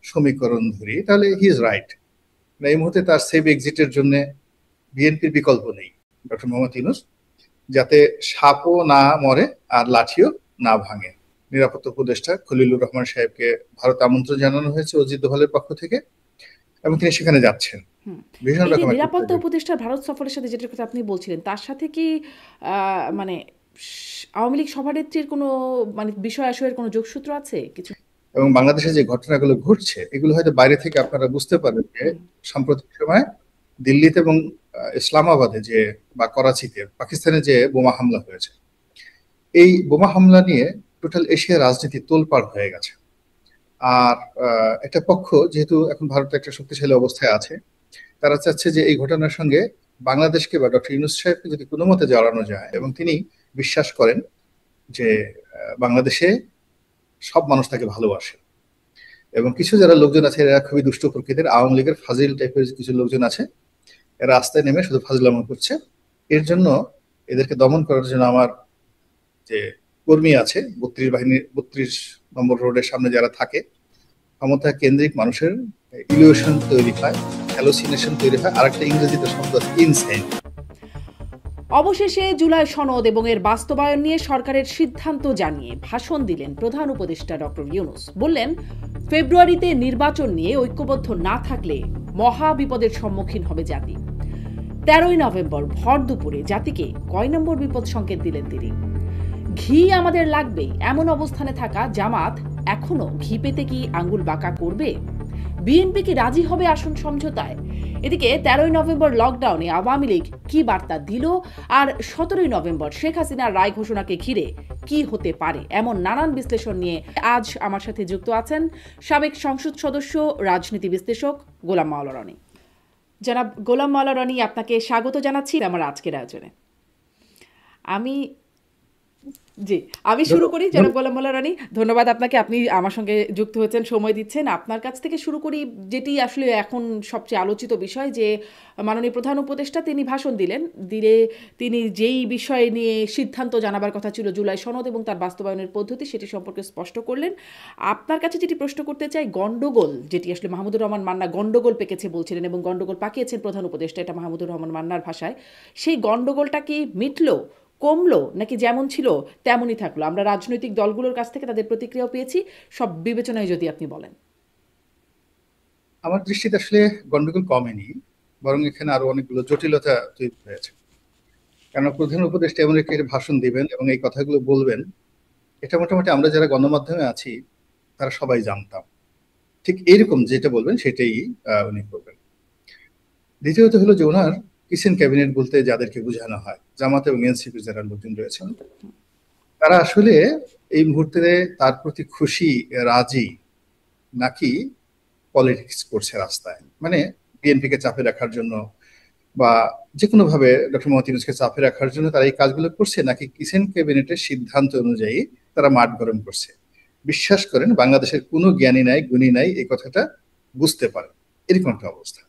সমীকরণ ধরি তাহলে হি ইজ রাইট। এই মুহূর্তে তার সেফ এক্সিটের জন্য বিএনপির বিকল্প নেই ডক্টর মোহাম্মদ ইউনূস, যাতে সাপও না মরে আর লাঠিও না ভাঙে। নিরাপত্তা উপদেষ্টা খলিলুর রহমান সাহেবকে ভারত আমন্ত্রণ জানানো হয়েছে অজিত দোভালের পক্ষ থেকে, এবং তিনি সেখানে যাচ্ছেন। ভীষণ এই যে রকম একটা নিরাপত্তা উত্তেজনা। উপদেষ্টার ভারত সফরের সাথে যেটার কথা আপনি বলছিলেন তার সাথে কি মানে আওয়ামী লীগ সভানেত্রীর কোনো মানে বিষয় আশয়ের কোনো যোগসূত্র আছে কিছু? এবং বাংলাদেশে যে ঘটনাগুলো ঘটছে এগুলো হয়তো বাইরে থেকে আপনারা বুঝতে পারেন যে সাম্প্রতিক সময়ে দিল্লিতে এবং ইসলামাবাদে যে বা করাচিতে পাকিস্তানে যে বোমা হামলা হয়েছে, এই বোমা হামলা নিয়ে টোটাল এশিয়া রাজনীতি তোলপাড় হয়ে গেছে। আর একটা পক্ষ যেহেতু এখন ভারত একটা শক্তিশালী অবস্থায় আছে, তারা চাচ্ছে যে এই ঘটনার সঙ্গে বাংলাদেশকে বা ডক্টর ইউনূস সাহেবকে যদি কোনো মতে জড়ানো যায়, এবং তিনি বিশ্বাস করেন যে বাংলাদেশে সব মানুষ তাকে ভালোবাসে, এবং কিছু যারা লোকজন আছে এরা খুবই দুষ্ট প্রকৃতির, আওয়ামী লীগের ফাজিল টাইপের কিছু লোকজন আছে, এরা রাস্তায় নেমে শুধু ফাজলামো করছে। এর জন্য এদেরকে দমন করার জন্য আমার যে কর্মী আছে 32 নম্বর রোডের সামনে যারা থাকে, ক্ষমতা কেন্দ্রিক মানুষের ইলিউশন তৈরি হয়, হ্যালোসিনেশন তৈরি হয়, আরেকটা ইংরেজিতে শব্দ আছে ইনসেন। অবশেষে জুলাই সনদ এবং এর বাস্তবায়ন নিয়ে সরকারের সিদ্ধান্ত জানিয়ে ভাষণ দিলেন প্রধান উপদেষ্টা ডক্টর ইউনূস। বললেন, ফেব্রুয়ারিতে নির্বাচন নিয়ে ঐক্যবদ্ধ না থাকলে মহা বিপদের সম্মুখীন হবে জাতি। 13ই নভেম্বর ভর দুপুরে জাতিকে কয় নম্বর বিপদ সংকেত দিলেন তিনি? ঘি আমাদের লাগবে এমন অবস্থানে থাকা জামাত এখনো ঘি পেতে কি আঙ্গুল বাঁকা করবে? বিএনপি কি রাজি হবে আসন সমঝোতায়? এদিকে 13ই নভেম্বর লকডাউনে আওয়ামী লীগ কি বার্তা দিল, আর 17ই নভেম্বর শেখ হাসিনার রায় ঘোষণাকে ঘিরে কি হতে পারে, এমন নানান বিশ্লেষণ নিয়ে আজ আমার সাথে যুক্ত আছেন সাবেক সংসদ সদস্য রাজনীতি বিশ্লেষক গোলাম মাওলা রনি। জনাব গোলাম মাওলা রনি, আপনাকে স্বাগত জানাচ্ছি আমার আজকের আয়োজনে। আমি শুরু করি। জনাব গোলাম মোল্লা রানী, ধন্যবাদ আপনাকে, আপনি আমার সঙ্গে যুক্ত হয়েছেন, সময় দিচ্ছেন। আপনার কাছ থেকে শুরু করি, যেটি আসলে এখন সবচেয়ে আলোচিত বিষয়, যে মাননীয় প্রধান উপদেষ্টা তিনি ভাষণ দিলে তিনি যেই বিষয় নিয়ে সিদ্ধান্ত জানাবার কথা ছিল জুলাই সনদ এবং তার বাস্তবায়নের পদ্ধতি, সেটি সম্পর্কে স্পষ্ট করলেন। আপনার কাছে যেটি প্রশ্ন করতে চাই, গন্ডগোল যেটি আসলে মাহমুদুর রহমান মান্না গন্ডগোল পেকেছে বলছিলেন এবং গন্ডগোল পাকিয়েছেন প্রধান উপদেষ্টা, এটা মাহমুদুর রহমান মান্নার ভাষায়, সেই গন্ডগোলটা কি মিটলো, কমলো, নাকি যেমন ছিল তেমনই থাকলো? আমরা রাজনৈতিক দলগুলোর কাছ থেকে তাদের প্রতিক্রিয়াও পেয়েছি, সব বিবেচনায় যদি আপনি বলেন। আমার দৃষ্টিতে আসলে গন্ডগোল কমেনি, বরং এখানে আরো অনেকগুলো জটিলতা তৈরি হয়েছে। কারণ প্রধান উপদেষ্টা এমন একটি ভাষণ দিবেন এবং এই কথাগুলো বলবেন, এটা মোটামুটি আমরা যারা গণমাধ্যমে আছি তারা সবাই জানতাম। ঠিক এইরকম যেটা বলবেন সেটাই উনি করবেন। দ্বিতীয়ত হলো যে ওনার কিচেন ক্যাবিনেট বলতে যাদেরকে বোঝানো হয়, জামাত এবং এনসিপির যারা লোকজন রয়েছেন, তারা আসলে এই মুহূর্তে তার প্রতি খুশি, রাজি, নাকি পলিটিক্স করছে রাস্তায়, মানে বিএনপিকে চাপে রাখার জন্য বা যে কোনো ভাবে ডক্টর মোহাম্মদ ইউনূসকে চাপে রাখার জন্য তারা এই কাজগুলো করছে, নাকি কিচেন ক্যাবিনেটের সিদ্ধান্ত অনুযায়ী তারা মাঠ গরম করছে। বিশ্বাস করেন বাংলাদেশের কোনো জ্ঞানী নাই, গুণী নাই এই কথাটা বুঝতে পারে, এরকম একটা অবস্থা।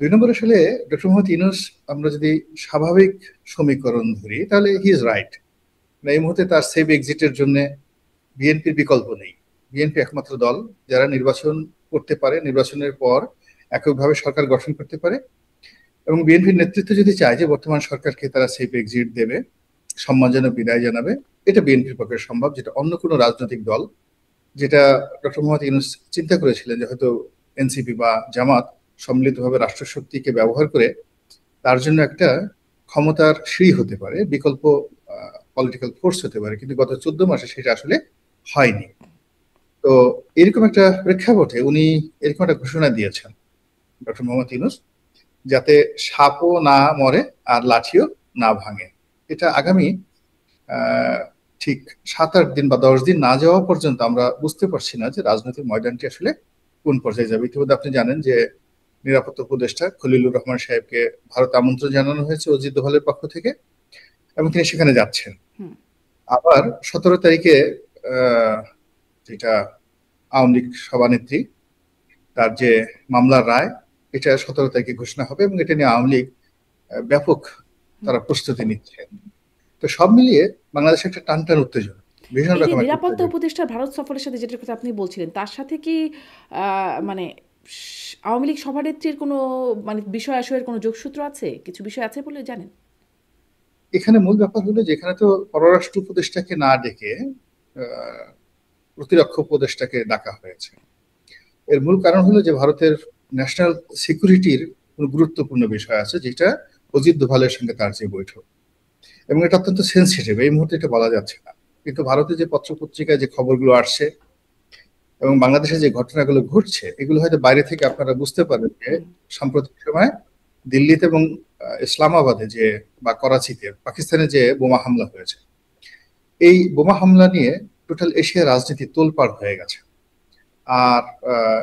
2 নম্বর, আসলে ডক্টর মোহাম্মদ ইউনূস, আমরা যদি স্বাভাবিক সমীকরণ ধরি তাহলে হি ইজ রাইট। এই মুহূর্তে তার সেফ এক্সিটের জন্য বিএনপির বিকল্প নেই। বিএনপি একমাত্র দল যারা নির্বাচন করতে পারে, নির্বাচনের পর এককভাবে সরকার গঠন করতে পারে, এবং বিএনপির নেতৃত্ব যদি চায় যে বর্তমান সরকারকে তারা সেফ এক্সিট দেবে, সম্মানজনক বিদায় জানাবে, এটা বিএনপির পক্ষে সম্ভব, যেটা অন্য কোনো রাজনৈতিক দল, যেটা ডক্টর মোহাম্মদ ইউনূস চিন্তা করেছিলেন যে হয়তো এনসিপি বা জামাত সম্মিলিতভাবে রাষ্ট্রশক্তিকে ব্যবহার করে তার জন্য একটা ক্ষমতার সিঁড়ি হতে পারে, বিকল্প পলিটিক্যাল ফোর্স হতে পারে, কিন্তু গত 14 মাসে সেটা আসলে হয়নি। তো এরকম একটা প্রেক্ষাপটে উনি এরকম একটা ঘোষণা দিয়েছেন ডক্টর মোহাম্মদ ইউনূস, যাতে সাপও না মরে আর লাঠিও না ভাঙে। এটা আগামী ঠিক 7-8 দিন বা 10 দিন না যাওয়া পর্যন্ত আমরা বুঝতে পারছি না যে রাজনৈতিক ময়দানটি আসলে কোন পর্যায়ে যাবে। ইতিমধ্যে আপনি জানেন যে নিরাপত্তা উপদেষ্টা খলিলুর রহমান সাহেবকে ভারত আমন্ত্রণ জানানো হয়েছে অজিত দোভালের পক্ষ থেকে, এবং তিনি সেখানে যাচ্ছেন। আবার 17 তারিখে যেটা আওয়ামী লীগ সভানেত্রী তার যে মামলার রায়, এটা 17 তারিখে ঘোষণা হবে, এবং এটা নিয়ে আওয়ামী লীগ ব্যাপক তারা প্রস্তুতি নিচ্ছে। তো সব মিলিয়ে বাংলাদেশে একটা টানটান উত্তেজনা। ভীষণ এই যে রকম একটা নিরাপত্তা উত্তেজনা। উপদেষ্টার ভারত সফরের সাথে যেটার কথা আপনি বলছিলেন, তার সাথে কি মানে আওয়ামী লীগ সভানেত্রীর কোনো মানে বিষয় আশয়ের কোনো যোগসূত্র আছে? কিছু বিষয় আছে বলে জানেন? এখানে মূল ব্যাপার হলো যে এখানে তো পররাষ্ট্র উপদেষ্টাকে না ডেকে আহ, প্রতিরক্ষা উপদেষ্টাকে ডাকা হয়েছে। এর মূল কারণ হলো যে ভারতের ন্যাশনাল সিকিউরিটির কোনো গুরুত্বপূর্ণ বিষয় আছে, যেটা অজিত দোভালের সঙ্গে তার যে বৈঠক, এবং এটা অত্যন্ত সেন্সিটিভ, এই মুহূর্তে এটা বলা যাচ্ছে না। কিন্তু ভারতে যে পত্র পত্রিকায় যে খবরগুলো আসছে এবং বাংলাদেশে যে ঘটনাগুলো ঘটছে, এগুলো হয়তো বাইরে থেকে আপনারা বুঝতে পারবেন যে হুম, সাম্প্রতিক সময় দিল্লিতে এবং ইসলামাবাদে যে বা করাচিতে পাকিস্তানে যে বোমা হামলা হয়েছে, এই বোমা হামলা নিয়ে টোটাল এশিয়া রাজনীতি তোলপাড় হয়ে গেছে। আর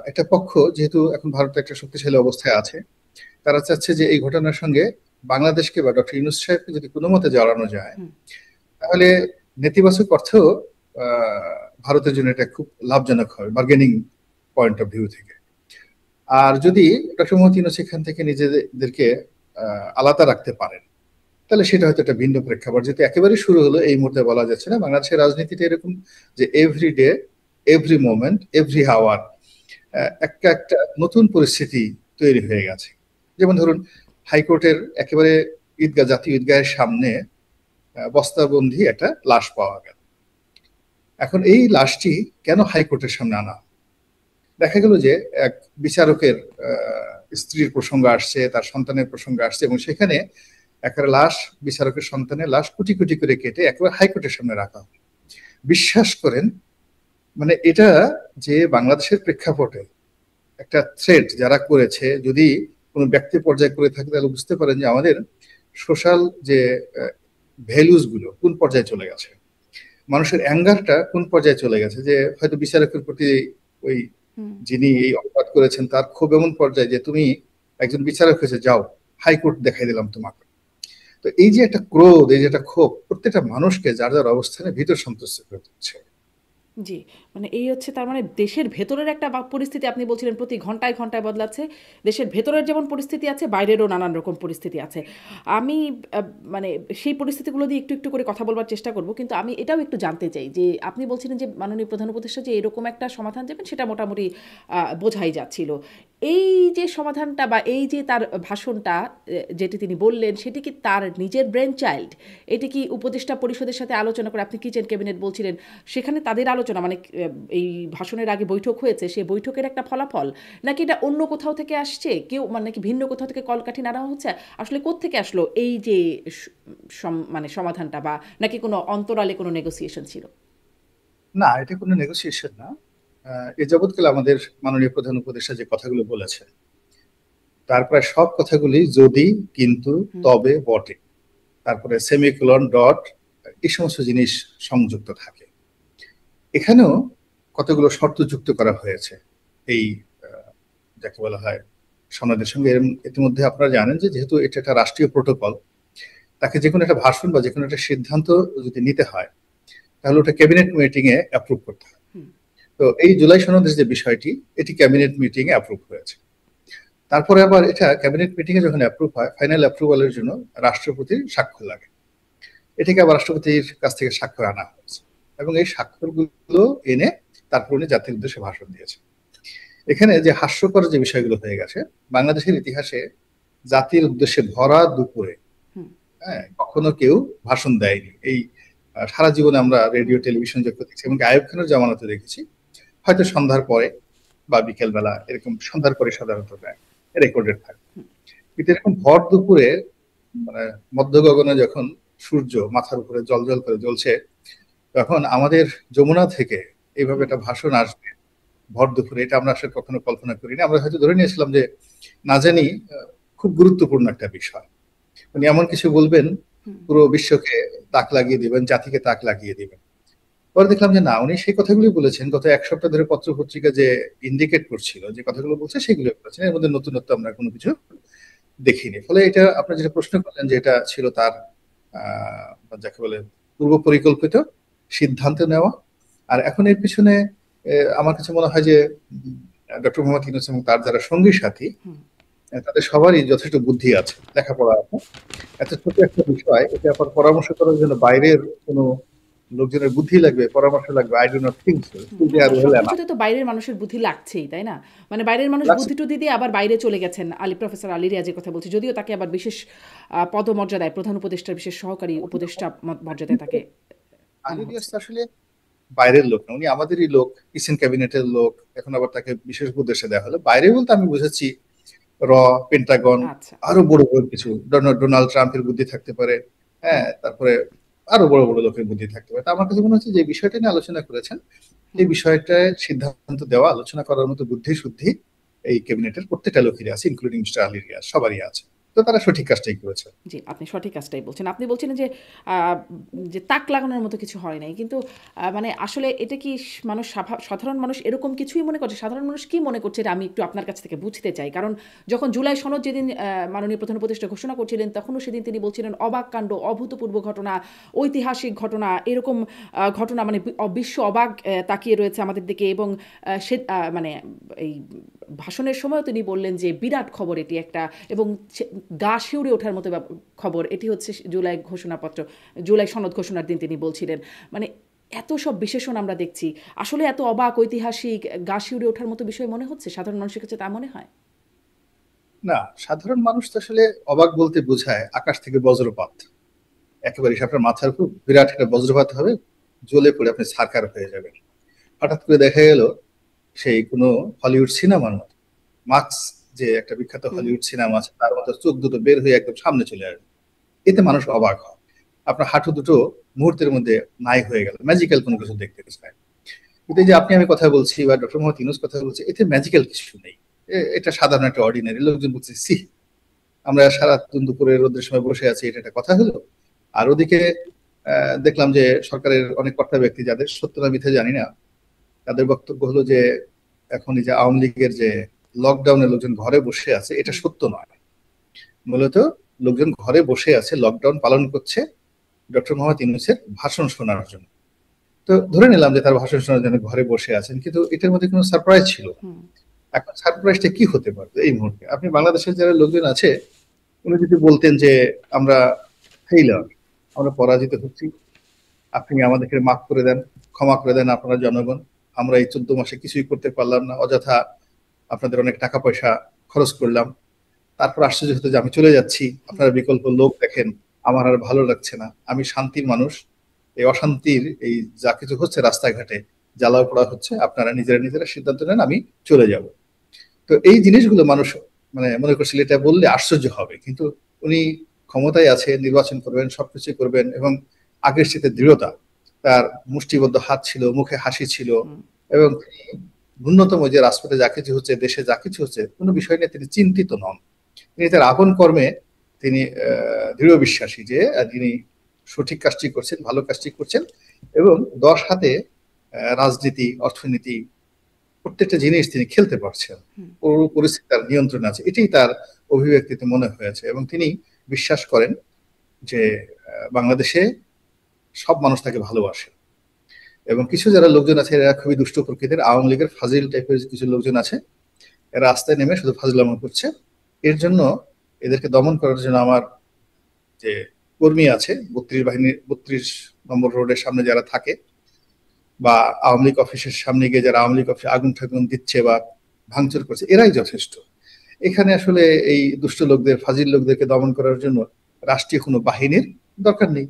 একটা পক্ষ যেহেতু এখন ভারতে একটা শক্তিশালী অবস্থায় আছে, তারা চাচ্ছে যে এই ঘটনার সঙ্গে বাংলাদেশকে বা ডক্টর ইউনূস সাহেবকে যদি কোনো মতে জড়ানো যায়, হুম। তাহলে নেতিবাচক অর্থেও ভারতের জন্য এটা খুব লাভজনক হবে বার্গেনিং পয়েন্ট অফ ভিউ থেকে। আর যদি ডক্টর মোহাম্মদ ইউনূস এখান থেকে নিজেদেরকে আলাদা রাখতে পারেন, তাহলে সেটা হয়তো একটা ভিন্ন প্রেক্ষাপট। যেহেতু একেবারে শুরু হলো এই মুহূর্তে বলা যাচ্ছে না, বাংলাদেশের রাজনীতিটা এরকম যে every day, every moment, every hour একটা একটা নতুন পরিস্থিতি তৈরি হয়ে গেছে। যেমন ধরুন, হাইকোর্টের একেবারে ঈদগাহ, জাতীয় ঈদগাহের সামনে বস্তাবন্ধি একটা লাশ পাওয়া গেল। এখন এই লাশটি কেন হাইকোর্টের সামনে আনা? দেখা গেল যে এক বিচারকের স্ত্রীর প্রসঙ্গ আসছে, তার সন্তানের প্রসঙ্গ আসছে, এবং সেখানে একটা লাশ, বিচারকের সন্তানের লাশ কুটি কুটি করে কেটে একেবারে হাইকোর্টের সামনে রাখা হয়। বিশ্বাস করেন, মানে এটা যে বাংলাদেশের প্রেক্ষাপটে একটা থ্রেড যারা করেছে, যদি কোনো ব্যক্তি পর্যায়ে করে থাকে, তাহলে বুঝতে পারেন যে আমাদের সোশ্যাল যে ভ্যালুস গুলো কোন পর্যায়ে চলে গেছে, মানুষের অ্যাঙ্গারটা কোন পর্যায়ে চলে গেছে, যে হয়তো বিচারকের প্রতি ওই হুম। যিনি এই অপরাধ করেছেন তার ক্ষোভ এমন পর্যায়ে যে তুমি একজন বিচারক হয়েছে, যাও হাইকোর্ট দেখাই দিলাম তোমাকে। তো এই যে একটা ক্রোধ, এই যে একটা ক্ষোভ, প্রত্যেকটা মানুষকে যার যার অবস্থানে ভিতর সন্তুষ্ট করে দিচ্ছে। জি, মানে এই হচ্ছে তার মানে দেশের ভেতরের একটা পরিস্থিতি আপনি বলছিলেন প্রতি ঘন্টায়, ঘন্টায় বদলাচ্ছে। দেশের ভেতরের যেমন পরিস্থিতি আছে, বাইরেরও নানান রকম পরিস্থিতি আছে। আমি আ মানে সেই পরিস্থিতিগুলো দিয়ে একটু, একটু করে কথা বলবার চেষ্টা করব। কিন্তু আমি এটাও একটু জানতে চাই যে আপনি বলছিলেন যে মাননীয় প্রধান উপদেষ্টা যে এরকম একটা সমাধান দেবেন সেটা মোটামুটি বোঝাই যাচ্ছিল। এই যে সমাধানটা বা এই যে তার ভাষণটা যেটি তিনি বললেন সেটি কি তার নিজের ব্রেন চাইল্ড? এটি কি উপদেষ্টা পরিষদের সাথে আলোচনা করে, আপনি কিচেন ক্যাবিনেট বলছিলেন, সেখানে তাদের আলোচনা মানে এই ভাষণের আগে বৈঠক হয়েছে, সেই বৈঠকের একটা ফলাফল? নাকি এটা অন্য কোথাও থেকে আসছে? কেউ মানে নাকি ভিন্ন কোথাও থেকে কলকাঠি নাড়া হচ্ছে? আসলে কোত্থেকে আসলো এই যে মানে সমাধানটা, বা নাকি কোনো অন্তরালে কোনো নেগোসিয়েশন ছিল? না, এটা কোনো নেগোসিয়েশন না। এ যাবৎকালে আমাদের মাননীয় প্রধান উপদেষ্টা যে কথাগুলো বলেছেন, তার প্রায় সব কথাগুলি যদি, কিন্তু, হুম, তবে, বটে, তারপরে সেমিকোলন, ডট, এই সমস্ত জিনিস সংযুক্ত থাকে। এখানেও কতগুলো শর্ত যুক্ত করা হয়েছে এই যাকে বলা হয় সনদের সঙ্গে। ইতিমধ্যে আপনারা জানেন যে যেহেতু এটা একটা রাষ্ট্রীয় প্রোটোকল, তাকে যে কোনো একটা ভাষণ বা যে কোনো একটা সিদ্ধান্ত যদি নিতে হয়, তাহলে ওটা ক্যাবিনেট মিটিং এ অ্যাপ্রুভ করতে হয়। হুম, তো এই জুলাই সনদের যে বিষয়টি, এটি ক্যাবিনেট মিটিং এ অ্যাপ্রুভ হয়েছে। তারপরে আবার এটা ক্যাবিনেট মিটিং এ যখন অ্যাপ্রুভ হয়, ফাইনাল অ্যাপ্রুভালের জন্য রাষ্ট্রপতির স্বাক্ষর লাগে। এটাকে আবার রাষ্ট্রপতির কাছ থেকে স্বাক্ষর আনা হয়েছে, এবং এই স্বাক্ষরগুলো এনে তারপর উনি জাতির উদ্দেশ্যে ভাষণ দিয়েছে। এখানে যে হাস্যকর যে বিষয়গুলো হয়ে গেছে, বাংলাদেশের ইতিহাসে জাতির উদ্দেশ্যে ভরা দুপুরে, হুম, হ্যাঁ, কখনো কেউ ভাষণ দেয়নি। এই সারা জীবনে আমরা রেডিও টেলিভিশন যখন দেখছি, এমনকি আইয়ুব খানের জামানাতে দেখেছি, হয়তো সন্ধ্যার পরে বা বিকেল বেলা, এরকম সন্ধ্যার পরে সাধারণত দেয়, রেকর্ডেড থাকে। হুম, কিন্তু এরকম ভর দুপুরে, মানে মধ্য গগনে যখন সূর্য মাথার উপরে জল জল করে জ্বলছে, তখন আমাদের যমুনা থেকে এইভাবে হুম, একটা ভাষণ আসবে ভর দুপুরে, এটা আমরা আসলে কখনো কল্পনা করিনি। আমরা হয়তো ধরে নিয়েছিলাম যে না জানি খুব গুরুত্বপূর্ণ একটা বিষয়, উনি এমন কিছু বলবেন, হুম, পুরো বিশ্বকে তাক লাগিয়ে দিবেন, জাতিকে তাক লাগিয়ে দিবেন। পরে দেখলাম যে না, উনি সেই কথাগুলি বলেছেন গত এক সপ্তাহ ধরে পত্র পত্রিকা যে ইন্ডিকেট করছিল যে কথাগুলো বলছে, সেগুলো বলেছেন। এর মধ্যে নতুনত্ব আমরা কোনো কিছু দেখিনি। ফলে এটা আপনার যেটা প্রশ্ন করলেন যে এটা ছিল তার যাকে বলে পূর্ব পরিকল্পিত সিদ্ধান্ত নেওয়া। আর এখন এর পিছনে আমার কাছে মনে হয় যে ডক্টর মোহাম্মদ ইউনূস এবং তার যারা সঙ্গী সাথী, হুম, তাদের সবারই যথেষ্ট বুদ্ধি আছে, লেখাপড়া আছে। এত ছোট একটা বিষয়, এটা আবার পরামর্শ করার জন্য বাইরের কোনো লোকজনের বুদ্ধি লাগবে, পরামর্শ লাগবে, I do not think so. না, সবকিছুতে তো বাইরের মানুষের বুদ্ধি লাগছেই, তাই না? মানে বাইরের মানুষ লাগছে। বুদ্ধি টুদ্ধি দিয়ে আবার বাইরে চলে গেছেন। প্রফেসর আলী রিয়াজের কথা বলছি, যদিও তাকে আবার বিশেষ পদমর্যাদায়, প্রধান উপদেষ্টার বিশেষ সহকারী উপদেষ্টা মর্যাদায় তাকে আনা আলী রিয়াজ হচ্ছে। তো আসলে বাইরের লোক না, উনি আমাদেরই লোক, কিচেন ক্যাবিনেটের লোক। এখন আবার তাকে বিশেষ উপদেষ্টা দেওয়া হলো। বাইরে বলতে আমি বুঝাচ্ছি র, পেন্টাগন, আচ্ছা। আরো বড় বড় কিছু, ডোনাল্ড ট্রাম্পের বুদ্ধি থাকতে পারে, হুম, হ্যাঁ, তারপরে আরো বড় বড় লোকের বুদ্ধি থাকতে পারে। তা আমার কাছে মনে হচ্ছে যে বিষয়টা নিয়ে আলোচনা করেছেন, এই হুম। বিষয়টায় সিদ্ধান্ত দেওয়া, আলোচনা করার মতো বুদ্ধি শুদ্ধি এই ক্যাবিনেটের প্রত্যেকটা লোকেরই আছে, ইনক্লুডিং মিস্টার আলী রিয়াজ, সবারই আছে। তো তারা সঠিক কাজটাই করেছে। জি, আপনি সঠিক কাজটাই বলছেন। আপনি বলছিলেন যে আ যে তাক লাগানোর মতো কিছু হয় নাই। কিন্তু মানে আসলে এটা কি মানুষ সাধারণ মানুষ এরকম কিছুই মনে করছে? সাধারণ মানুষ কি মনে করছে এটা আমি একটু আপনার কাছ থেকে বুঝতে চাই। কারণ যখন জুলাই সনদ যেদিন মাননীয় প্রধান উপদেষ্টা ঘোষণা করছিলেন, তখনও সেদিন তিনি বলছিলেন অবাক কাণ্ড, অভূতপূর্ব ঘটনা, ঐতিহাসিক ঘটনা, এরকম ঘটনা মানে বিশ্ব অবাক তাকিয়ে রয়েছে আমাদের দিকে এবং সে মানে এই ভাষণের সময়ও তিনি বললেন যে বিরাট খবর এটি একটা এবং গা শিউরে ওঠার মতো খবর। এটি হচ্ছে জুলাই ঘোষণাপত্র, জুলাই সনদ ঘোষণার দিন তিনি বলছিলেন। মানে এত সব বিশেষণ আমরা দেখছি। আসলে এত অবাক, ঐতিহাসিক, গা শিউরে ওঠার মতো বিষয় মনে হচ্ছে সাধারণ মানুষের কাছে, তা মনে হয়? না, সাধারণ মানুষ তো আসলে অবাক বলতে বোঝায় আকাশ থেকে বজ্রপাত, একেবারে আপনার মাথার উপর বিরাট একটা বজ্রপাত হবে, জ্বলে পড়ে আপনি ছারখার হয়ে যাবেন। হঠাৎ করে দেখা গেল সেই কোনো হলিউড সিনেমার মতো, মার্কস যে একটা বিখ্যাত হুম, হলিউড সিনেমা আছে তার মতো চোখ দুটো বের হয়ে একদম সামনে চলে আসবে। এতে মানুষ অবাক হয়। আপনার হাঁটু দুটো মুহূর্তের মধ্যে নাই হয়ে গেল, ম্যাজিক্যাল কোনো কিছু দেখতে চায়। কিন্তু এই যে আপনি আমি কথা বলছি বা ডক্টর মোহাম্মদ ইউনূস কথা বলছি, এতে ম্যাজিক্যাল কিছু নেই। এটা সাধারণ একটা অর্ডিনারি। লোকজন বলছে সি, আমরা সারা দুপুরে রোদের সময় বসে আছি, এটা একটা কথা হলো? আর ওদিকে দেখলাম যে সরকারের অনেক কর্তা ব্যক্তি, যাদের সত্য না মিথ্যে জানি না, তাদের বক্তব্য হলো যে এখন এই যে আওয়ামী লীগের যে লকডাউনে লোকজন ঘরে বসে আছে, এটা হুম, সত্য নয়। মূলত লোকজন ঘরে বসে আছে, লকডাউন পালন করছে ডক্টর মোহাম্মদ ইউনূসের ভাষণ শোনার জন্য। তো ধরে নিলাম যে তার ভাষণ শোনার জন্য ঘরে বসে আছেন, কিন্তু এটার মধ্যে কোনো সারপ্রাইজ ছিল না। হুম, এখন সারপ্রাইজটা কি হতে পারতো এই মুহূর্তে? আপনি বাংলাদেশের যারা লোকজন আছে, উনি যদি বলতেন যে আমরা ফেইলার, আমরা পরাজিত হচ্ছি, আপনি আমাদেরকে মাফ করে দেন, ক্ষমা করে দেন আপনারা জনগণ, আমরা এই 14 মাসে কিছুই করতে পারলাম না, অযথা আপনাদের অনেক টাকা পয়সা খরচ করলাম, তারপর আশ্চর্য হতো যে আমি চলে যাচ্ছি, হুম, আপনারা বিকল্প লোক দেখেন, আমার আর ভালো লাগছে না, আমি শান্তির মানুষ, এই অশান্তির এই যা কিছু হচ্ছে রাস্তাঘাটে, জ্বালাও পোড়া হচ্ছে, আপনারা নিজেরা নিজেরা সিদ্ধান্ত নেন, আমি চলে যাব। তো এই জিনিসগুলো মানুষ মানে মনে করছিল এটা বললে আশ্চর্য হবে, কিন্তু উনি ক্ষমতায় আছে, নির্বাচন করবেন, সবকিছু করবেন, এবং আগের সাথে দৃঢ়তা, তার মুষ্টিবদ্ধ হাত ছিল, মুখে হাসি ছিল, হুম, এবং তিনি ন্যূনতম যে রাজপথে যা কিছু হচ্ছে, দেশে যা কিছু হচ্ছে, কোনো বিষয় নিয়ে তিনি চিন্তিত নন। তিনি তার আপন কর্মে তিনি দৃঢ় বিশ্বাসী যে তিনি সঠিক কাজটি করছেন, ভালো কাজটি করছেন, এবং 10 হাতে রাজনীতি, অর্থনীতি, প্রত্যেকটা জিনিস তিনি খেলতে পারছেন, হুম, পুরো পরিস্থিতি তার নিয়ন্ত্রণে আছে। এটাই তার অভিব্যক্তিতে মনে হয়েছে, এবং তিনি বিশ্বাস করেন যে বাংলাদেশে সব মানুষ তাকে ভালোবাসে। এবং কিছু যারা লোকজন আছে এরা খুবই দুষ্ট প্রকৃতির, আওয়ামী লীগের ফাজিল টাইপের কিছু লোকজন আছে, এরা রাস্তায় নেমে শুধু ফাজলামো করছে। এর জন্য এদেরকে দমন করার জন্য আমার যে কর্মী আছে 32 বাহিনীর 32 নম্বর রোডের সামনে যারা থাকে, বা আওয়ামী লীগ অফিসের সামনে গিয়ে যারা আওয়ামী লীগ অফিসে আগুন ঠাগুন দিচ্ছে বা ভাঙচুর করছে, এরাই যথেষ্ট। এখানে আসলে এই দুষ্ট লোকদের, ফাজিল লোকদেরকে দমন করার জন্য রাষ্ট্রীয় কোনো বাহিনীর দরকার নেই।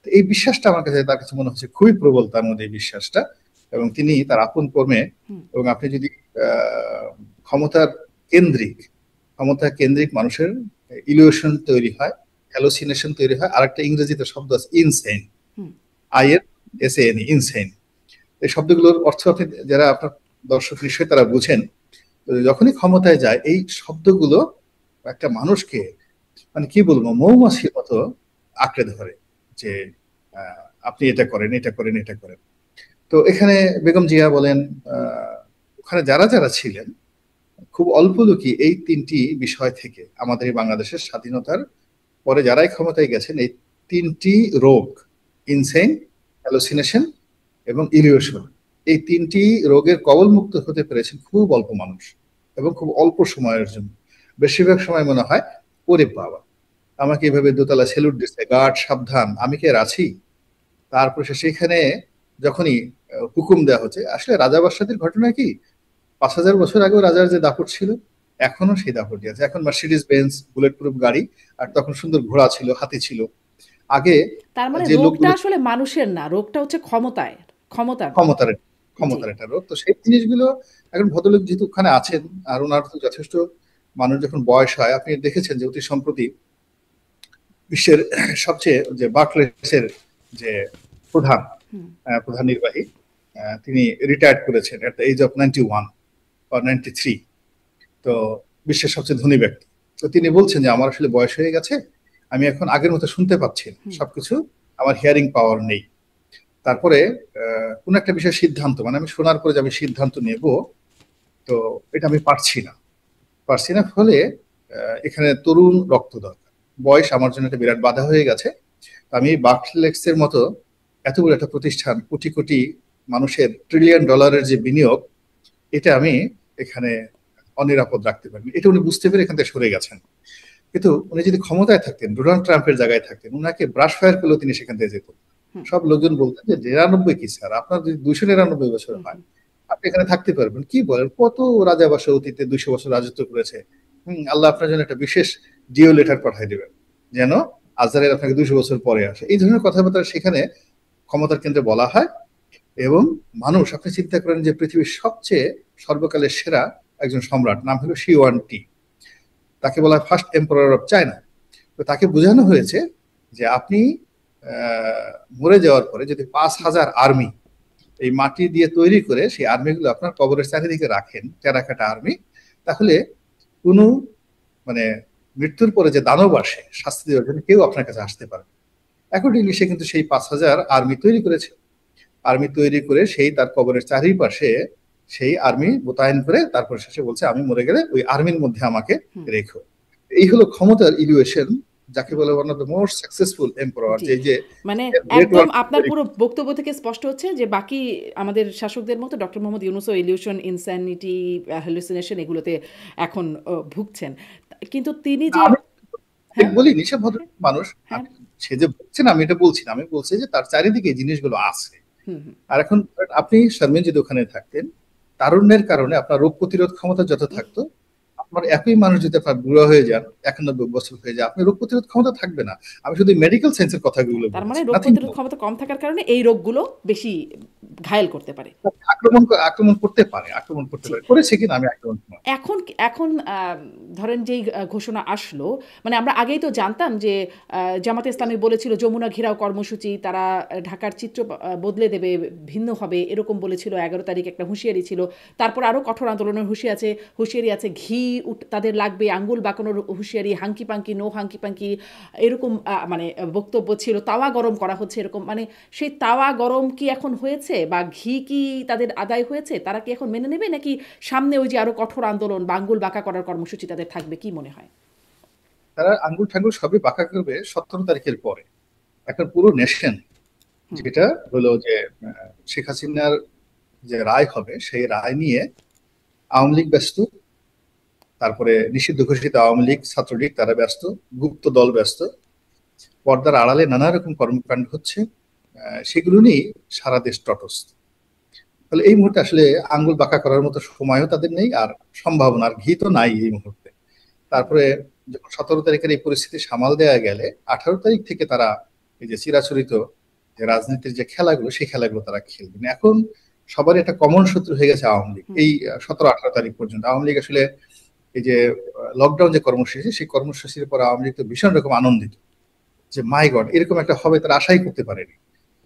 তো এই বিশ্বাসটা আমার কাছে, তার কাছে মনে হচ্ছে খুবই প্রবল তার মধ্যে এই বিশ্বাসটা। এবং তিনি তার আপন কর্মে, হুম, এবং আপনি যদি ক্ষমতার কেন্দ্রিক, ক্ষমতা কেন্দ্রিক মানুষের ইলিউশন তৈরি হয়, হ্যালোসিনেশন তৈরি হয়। আরেকটা ইংরেজিতে শব্দ আছে ইনসেইন, হুম, INSAN, ইনসেইন। এই শব্দগুলোর অর্থ আপনি যারা আপনার দর্শক নিশ্চয়ই তারা বুঝেন। তো যখনই ক্ষমতায় যায় এই শব্দগুলো একটা মানুষকে মানে কি বলবো, মৌমাছির মতো আঁকড়ে ধরে, যে আপনি এটা করেন, এটা করেন, এটা করেন। তো এখানে বেগম জিয়া বলেন, ওখানে যারা যারা ছিলেন, খুব অল্প লোকই এই 3টি বিষয় থেকে, আমাদের এই বাংলাদেশের স্বাধীনতার পরে যারাই ক্ষমতায় গেছেন, এই 3টি রোগ, ইনসেইন, হ্যালোসিনেশন এবং ইলিউশন, এই 3টি রোগের কবলমুক্ত হতে পেরেছেন খুব অল্প মানুষ, এবং খুব অল্প সময়ের জন্য। বেশিরভাগ সময় মনে হয় ওরে বাবা, আমাকে এভাবে দোতলা সেলুট দিচ্ছে, গার্ড সাবধান, আমি কি আর আছি? তারপরে সেখানে যখনই হুকুম দেওয়া হচ্ছে, আসলে রাজা বাদশাদের ঘটনা কি 5,000 বছর আগেও রাজার যে দাপট ছিল এখনো সেই দাপটই আছে। এখন মার্সিডিজ বেঞ্জ বুলেট প্রুফ গাড়ি, আর তখন সুন্দর ঘোড়া ছিল, হাতি ছিল। আগে তার মানে যে রোগটা লোকগুলো আসলে মানুষের না, রোগটা হচ্ছে ক্ষমতার। ক্ষমতার জি। ক্ষমতার একটা রোগ, তো সেই জিনিসগুলো এখন ভদ্রলোক যেহেতু ওখানে আছেন, আর ওনার তো যথেষ্ট মানুষ যখন বয়স হয়, আপনি দেখেছেন যে অতি সম্প্রতি বিশ্বের সবচেয়ে যে বার্কলেসের যে প্রধান প্রধান নির্বাহী, তিনি রিটায়ার্ড করেছেন এট দ্য এজ অফ 91 বা 93। তো বিশ্বের সবচেয়ে ধনী ব্যক্তি। তো তিনি বলছেন যে আমার আসলে বয়স হয়ে গেছে, আমি এখন আগের মতো শুনতে পাচ্ছি না, সবকিছু, আমার হিয়ারিং পাওয়ার নেই। তারপরে কোন একটা বিষয় সিদ্ধান্ত, মানে আমি শোনার পরে যে আমি সিদ্ধান্ত নেব, তো এটা আমি পারছি না। ফলে এখানে তরুণ রক্ত দরকার, বয়স আমার জন্য একটা বিরাট বাধা হয়ে গেছে। আমি বার্কলেক্সের মতো এত বড় একটা প্রতিষ্ঠান, কোটি কোটি মানুষের ট্রিলিয়ন ডলারের যে বিনিয়োগ, এটা আমি এখানে অনিরাপদ রাখতে পারিনি। এটা উনি বুঝতে পেরে এখান থেকে সরে গেছেন। কিন্তু উনি যদি ক্ষমতায় থাকতেন, ডোনাল্ড ট্রাম্পের জায়গায় থাকতেন, উনাকে ব্রাশ ফায়ার করলেও তিনি সেখান থেকে যেতেন। সব লোকজন বলতেন যে 99 কি স্যার, আপনার যদি 299 বছর হয় আপনি এখানে থাকতে পারবেন, কি বলেন, কত রাজা বাসা অতীতে 200 বছর রাজত্ব করেছে। আল্লাহ আপনার জন্য একটা বিশেষ ডিও লেটার পাঠিয়ে দেবেন, যেন আজরাইল আপনাকে 200 বছর পরে আসে। এই ধরনের কথাবার্তা সেখানে ক্ষমতার কেন্দ্রে বলা হয়। এবং মানুষ, আপনি চিন্তা করেন যে পৃথিবীর সবচেয়ে সর্বকালের সেরা একজন সম্রাট, নাম হলো শি ওয়ান টি, তাকে বলা হয় ফার্স্ট এম্পারার অফ চায়না। তো তাকে বোঝানো হয়েছে যে আপনি মরে যাওয়ার পরে যদি 5,000 আর্মি এই মাটি দিয়ে তৈরি করে সেই আর্মিগুলো আপনার কবরের চারিদিকে রাখেন, টেরাকাটা আর্মি, তাহলে কোনো মানে মৃত্যুর পরে যে দানব আসে শাস্তি দেওয়ার জন্য, কেউ আপনার কাছে আসতে পারবে। অ্যাকর্ডিংলি সে কিন্তু সেই 5,000 আর্মি তৈরি করেছে। আর্মি তৈরি করে সেই তার কবরের চারিপাশে সেই আর্মি মোতায়েন করে তারপর শেষে বলছে আমি মরে গেলে ওই আর্মির মধ্যে আমাকে রেখো। এই হলো ক্ষমতার ইলিউশন, যাকে বলে one of the most successful emperor. যে মানে একদম আপনার পুরো বক্তব্য থেকে স্পষ্ট হচ্ছে যে বাকি আমাদের শাসকদের মতো ডক্টর মোহাম্মদ ইউনূসও ইলিউশন, ইনস্যানিটি, হ্যালুসিনেশন এগুলোতে এখন ভুগছেন। কিন্তু তিনি যে বলিনি সে ভদ্র মানুষ, সে যে বলছেন আমি এটা বলছি না, আমি বলছি যে তার চারিদিকে এই জিনিসগুলো আছে। আর এখন আপনি শারমিন যদি ওখানে থাকতেন, তারুণ্যের কারণে আপনার রোগ প্রতিরোধ ক্ষমতা যত থাকতো, আপনার একই মানুষ যদি আপনার বুড়া হয়ে যান, 91 বছর হয়ে যায়, আপনি রোগ প্রতিরোধ ক্ষমতা থাকবে না। আমি শুধু মেডিকেল সায়েন্সের কথাগুলো তার মানে বলছি, রোগ প্রতিরোধ ক্ষমতা কম থাকার কারণে এই রোগগুলো বেশি ঘায়েল করতে পারে, আক্রমণ করতে পারে, করেছে কিনা আমি আক্রমণ। এখন এখন ধরেন যেই ঘোষণা আসলো, মানে আমরা আগেই তো জানতাম যে জামাতে ইসলামী বলেছিল যমুনা ঘেরাও কর্মসূচি, তারা ঢাকার চিত্র বদলে দেবে, ভিন্ন হবে, এরকম বলেছিল। 11 তারিখ একটা হুঁশিয়ারি ছিল। তারপর আরও কঠোর আন্দোলনের হুঁশিয়ারি আছে, ঘি তাদের লাগবে, আঙ্গুল বাঁকানোর হুঁশিয়ারি, hanky panky, no hanky panky, এরকম মানে বক্তব্য ছিল। তাওয়া গরম করা হচ্ছে এরকম, মানে সেই তাওয়া গরম কি এখন হয়েছে, বা ঘি কি তাদের আদায় হয়েছে? তারা কি এখন মেনে নেবে, নাকি সামনে ওই যে আরো কঠোর আন্দোলন, আঙ্গুল বাঁকা করার কর্মসূচি তাদের থাকবে? কি মনে হয়? তারা আঙ্গুল ঠাঙ্গুল সবই বাঁকা করবে 17 তারিখের পরে। এখন পুরো নেশন, যেটা হলো যে শেখ হাসিনার যে রায় হবে, সেই রায় নিয়ে আওয়ামী লীগ ব্যস্ত, তারপরে নিষিদ্ধ ঘোষিত আওয়ামী লীগ, ছাত্রলীগ তারা ব্যস্ত, গুপ্ত দল ব্যস্ত, পর্দার আড়ালে নানা রকম কর্মকাণ্ড হচ্ছে, সেগুলো নিয়ে সারা দেশ তটস্থ। তাহলে এই মুহূর্তে আসলে আঙ্গুল বাঁকা করার মতো সময়ও তাদের নেই, আর সম্ভাবনা, আর ঘি তো নাই এই মুহূর্তে। তারপরে যখন 17 তারিখের এই পরিস্থিতি সামাল দেওয়া গেলে 18 তারিখ থেকে তারা এই যে চিরাচরিত যে রাজনীতির যে খেলাগুলো, সেই খেলাগুলো তারা খেলবেন। এখন সবারই একটা কমন শত্রু হয়ে গেছে আওয়ামী লীগ। এই 17-18 তারিখ পর্যন্ত আওয়ামী লীগ আসলে এই যে লকডাউন যে কর্মসূচি, সেই কর্মসূচির পর আওয়ামী লীগ তো ভীষণ রকম আনন্দিত যে মাই গড এরকম একটা হবে, তারা আশাই করতে পারেনি।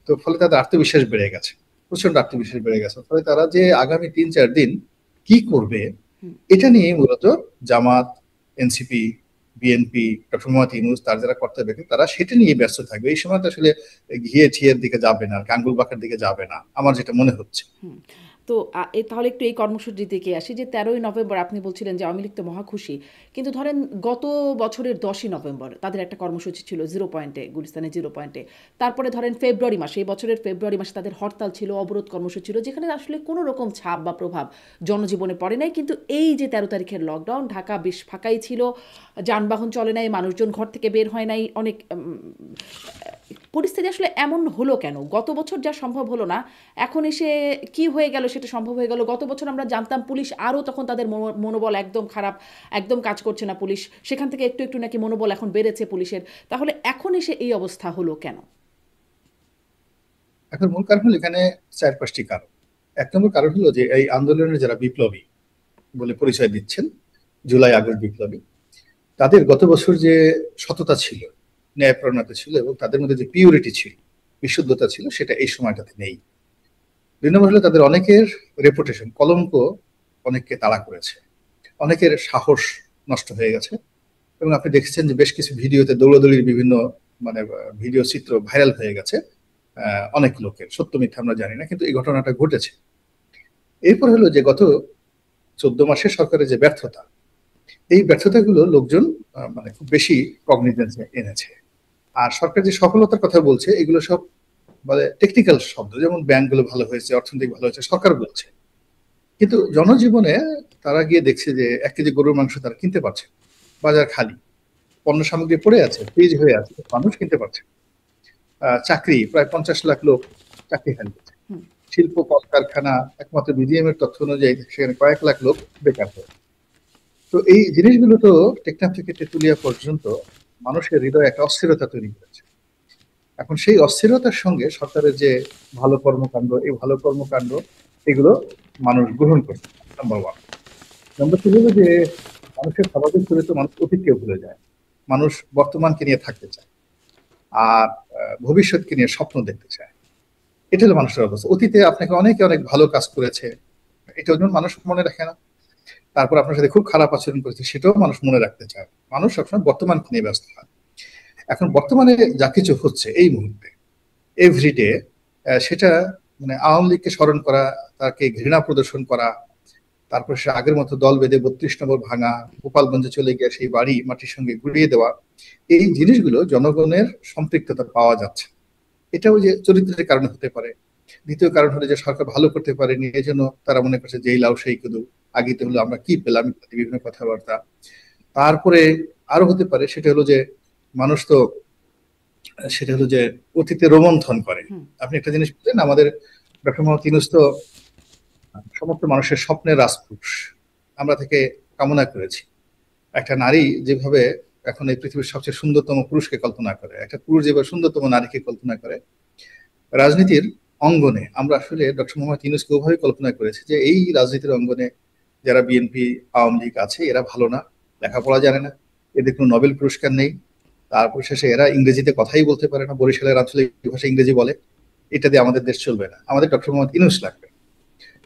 তো ফলে তাদের আত্মবিশ্বাস বেড়ে গেছে, প্রচন্ড আত্মবিশ্বাস বেড়ে গেছে। ফলে তারা যে আগামী 3-4 দিন কি করবে, এটা নিয়ে মূলত Jamaat, NCP, BNP, doctor Mohammad Yunus, তার যারা কর্তা ব্যক্তি, তারা সেটা নিয়ে ব্যস্ত থাকবে। এই সময় তো আসলে ঘিয়ে ঠিয়ের দিকে যাবে না, আঙ্গুল বাঁকার দিকে যাবে না, আমার যেটা মনে হচ্ছে। তো তাহলে একটু এই কর্মসূচি থেকে আসি যে 13ই নভেম্বর আপনি বলছিলেন যে আওয়ামী লীগ তো মহা খুশি, কিন্তু ধরেন গত বছরের 10ই নভেম্বর তাদের একটা কর্মসূচি ছিল জিরো পয়েন্টে, গুলিস্তানের জিরো পয়েন্টে। তারপরে ধরেন ফেব্রুয়ারি মাসে, এই বছরের ফেব্রুয়ারি মাসে তাদের হরতাল ছিল, অবরোধ কর্মসূচি ছিল, যেখানে আসলে কোনো রকম ছাপ বা প্রভাব জনজীবনে পড়ে নাই। কিন্তু এই যে 13 তারিখের লকডাউন, ঢাকা বেশ ফাঁকাই ছিল, যানবাহন চলে নাই, মানুষজন ঘর থেকে বের হয় নাই, অনেক পরিস্থিতি আসলে এমন হলো কেন? গত বছর যা সম্ভব হলো না, এখন এসে কি হয়ে গেল সেটা সম্ভব হয়ে গেল? গত বছর আমরা জানতাম পুলিশ আরও তখন তাদের মনোবল একদম খারাপ, একদম কাজ করছে না পুলিশ, সেখান থেকে একটু একটু নাকি মনোবল এখন বেড়েছে পুলিশের। তাহলে এখন এসে এই অবস্থা হলো কেন? এখন মূল কারণ হলো এখানে 4-5টি কারণ। 1 নম্বর কারণ হলো যে এই আন্দোলনের যারা বিপ্লবী বলে পরিচয় দিচ্ছেন, জুলাই আগস্ট বিপ্লবী, তাদের গত বছর যে সততা ছিল, ন্যায়পরায়ণতা ছিল এবং তাদের মধ্যে যে পিউরিটি ছিল, বিশুদ্ধতা ছিল, সেটা এই সময়টাতে নেই। 2 নম্বর হলো তাদের অনেকের রেপুটেশন, কলঙ্ক অনেককে তাড়া করেছে, অনেকের সাহস নষ্ট হয়ে গেছে। এবং আপনি দেখেছেন যে বেশ কিছু ভিডিওতে দৌড়াদৌড়ির বিভিন্ন মানে ভিডিও চিত্র ভাইরাল হয়ে গেছে অনেক লোকের, সত্য মিথ্যা আমরা জানি না, কিন্তু এই ঘটনাটা ঘটেছে। এরপর হলো যে গত 14 মাসে সরকারের যে ব্যর্থতা, এই ব্যর্থতাগুলো লোকজন মানে খুব বেশি কগনিজেন্সে এনেছে। আর সরকার যে সফলতার কথা বলছে, এগুলো সব মানে টেকনিক্যাল শব্দ, যেমন ব্যাংকগুলো ভালো হয়েছে, অর্থনৈতিক ভালো হয়েছে, সরকার বলছে। কিন্তু জনজীবনে তারা গিয়ে দেখছে যে 1 কেজি গরুর মাংস তারা কিনতে পারছে, বাজার খালি, পণ্য সামগ্রী পড়ে আছে, ফ্রিজ হয়ে আছে, মানুষ কিনতে পারছে। চাকরি, প্রায় 50 লাখ লোক চাকরি হারিয়েছে। শিল্প কলকারখানা, একমাত্র বিডিএম এর তথ্য অনুযায়ী সেখানে কয়েক লাখ লোক বেকার হয়েছে। তো এই জিনিসগুলো তো টেকনাফ থেকে তেঁতুলিয়া পর্যন্ত মানুষের হৃদয়ে একটা অস্থিরতা তৈরি করেছে। এখন সেই অস্থিরতার সঙ্গে সরকারের যে ভালো কর্মকাণ্ড, এই ভালো কর্মকাণ্ড এগুলো মানুষ গ্রহণ করছে, নাম্বার 1। নাম্বার 2 হলো যে মানুষের স্বাভাবিক চরিত্র, মানুষ অতীতকে ভুলে যায়, মানুষ বর্তমানকে নিয়ে থাকতে চায়, আর ভবিষ্যৎকে নিয়ে স্বপ্ন দেখতে চায়। এটা হলো মানুষের অবস্থা। অতীতে আপনাকে অনেকে অনেক ভালো কাজ করেছে, এটা যেমন মানুষ মনে রাখে না। তারপর আপনার সাথে খুব খারাপ আচরণ করেছে, সেটাও মানুষ মনে রাখতে চায়। মানুষ সবসময় বর্তমানকে নিয়ে ব্যস্ত হয়। এখন বর্তমানে যা কিছু হচ্ছে এই মুহূর্তে, এভরিডে, সেটা মানে আওয়ামী লীগকে স্মরণ করা, তাকে ঘৃণা প্রদর্শন করা, তারপর সে আগের মতো দল বেঁধে 32 নম্বর ভাঙা, গোপালগঞ্জে চলে গিয়ে সেই বাড়ি মাটির সঙ্গে গুড়িয়ে দেওয়া, এই জিনিসগুলো জনগণের সম্পৃক্ততা পাওয়া যাচ্ছে। এটাও যে চরিত্রের কারণে হতে পারে। দ্বিতীয় কারণ হলো যে সরকার ভালো করতে পারেনি, এই জন্য তারা মনে করছে যেই লাউ সেই কুদু, আগিতে হলো আমরা কি পেলাম, বিভিন্ন কথাবার্তা। তারপরে আরো হতে পারে সেটা হলো যে মানুষ তো সেটা হলো যে অতীতে রোমন্থন করে। আপনি একটা জিনিস বললেন, আমাদের ডক্টর মোহাম্মদ ইউনূস তো সমস্ত মানুষের স্বপ্নের রাজপুরুষ, আমরা থেকে কামনা করেছি। একটা নারী যেভাবে এখন এই পৃথিবীর সবচেয়ে সুন্দরতম পুরুষকে কল্পনা করে, একটা পুরুষ যেভাবে সুন্দরতম নারীকে কল্পনা করে, রাজনীতির অঙ্গনে আমরা আসলে ডক্টর মোহাম্মদ ইউনূসকে ওভাবে কল্পনা করেছি যে এই রাজনীতির অঙ্গনে যারা বিএনপি আওয়ামী লীগ আছে, এরা ভালো না, লেখাপড়া জানে না, এদের কোনো নোবেল পুরস্কার নেই, তারপর শেষে এরা ইংরেজিতে কথাই বলতে পারে না, বরিশালের আঞ্চলিক ভাষা ইংরেজি বলে, এটা দিয়ে আমাদের দেশ চলবে না, আমাদের ডক্টর মোহাম্মদ ইউনূস লাগবে।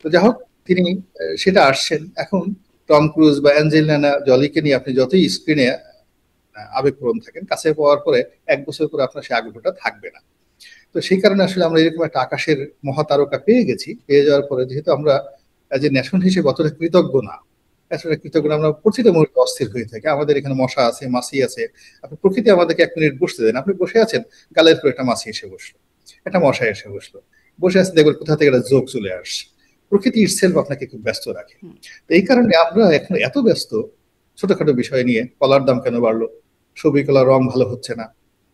তো যাই হোক, তিনি সেটা আসছেন। এখন টম ক্রুজ বা অ্যাঞ্জেলিনা জলিকে নিয়ে আপনি যতই স্ক্রিনে আবেগপ্রবণ থাকেন, কাছে পাওয়ার পরে 1 বছর করে আপনার সেই আগ্রহটা থাকবে না। তো সেই কারণে আসলে আমরা এরকম একটা আকাশের মহাতারকা পেয়ে গেছি। পেয়ে যাওয়ার পরে যেহেতু আমরা যে নেশন হিসেবে অতটা কৃতজ্ঞ না, এতটা কৃতজ্ঞ আমরা প্রতিটা মুহূর্তে অস্থির হয়ে থাকে। আমাদের এখানে মশা আছে, মাছি আছে, আপনি প্রকৃতি আমাদেরকে 1 মিনিট বসতে দেন, আপনি বসে আছেন, গালের পর একটা মাছি এসে বসলো, একটা মশা এসে বসলো, বসে আছে, দেখবেন কোথা থেকে একটা জোক চলে আসছে। প্রকৃতি ইটসেলফ আপনাকে খুব ব্যস্ত রাখে। তো এই কারণে আমরা এখন এত ব্যস্ত ছোটখাটো বিষয় নিয়ে, কলার দাম কেন বাড়লো, সবজি কলার রং ভালো হচ্ছে না,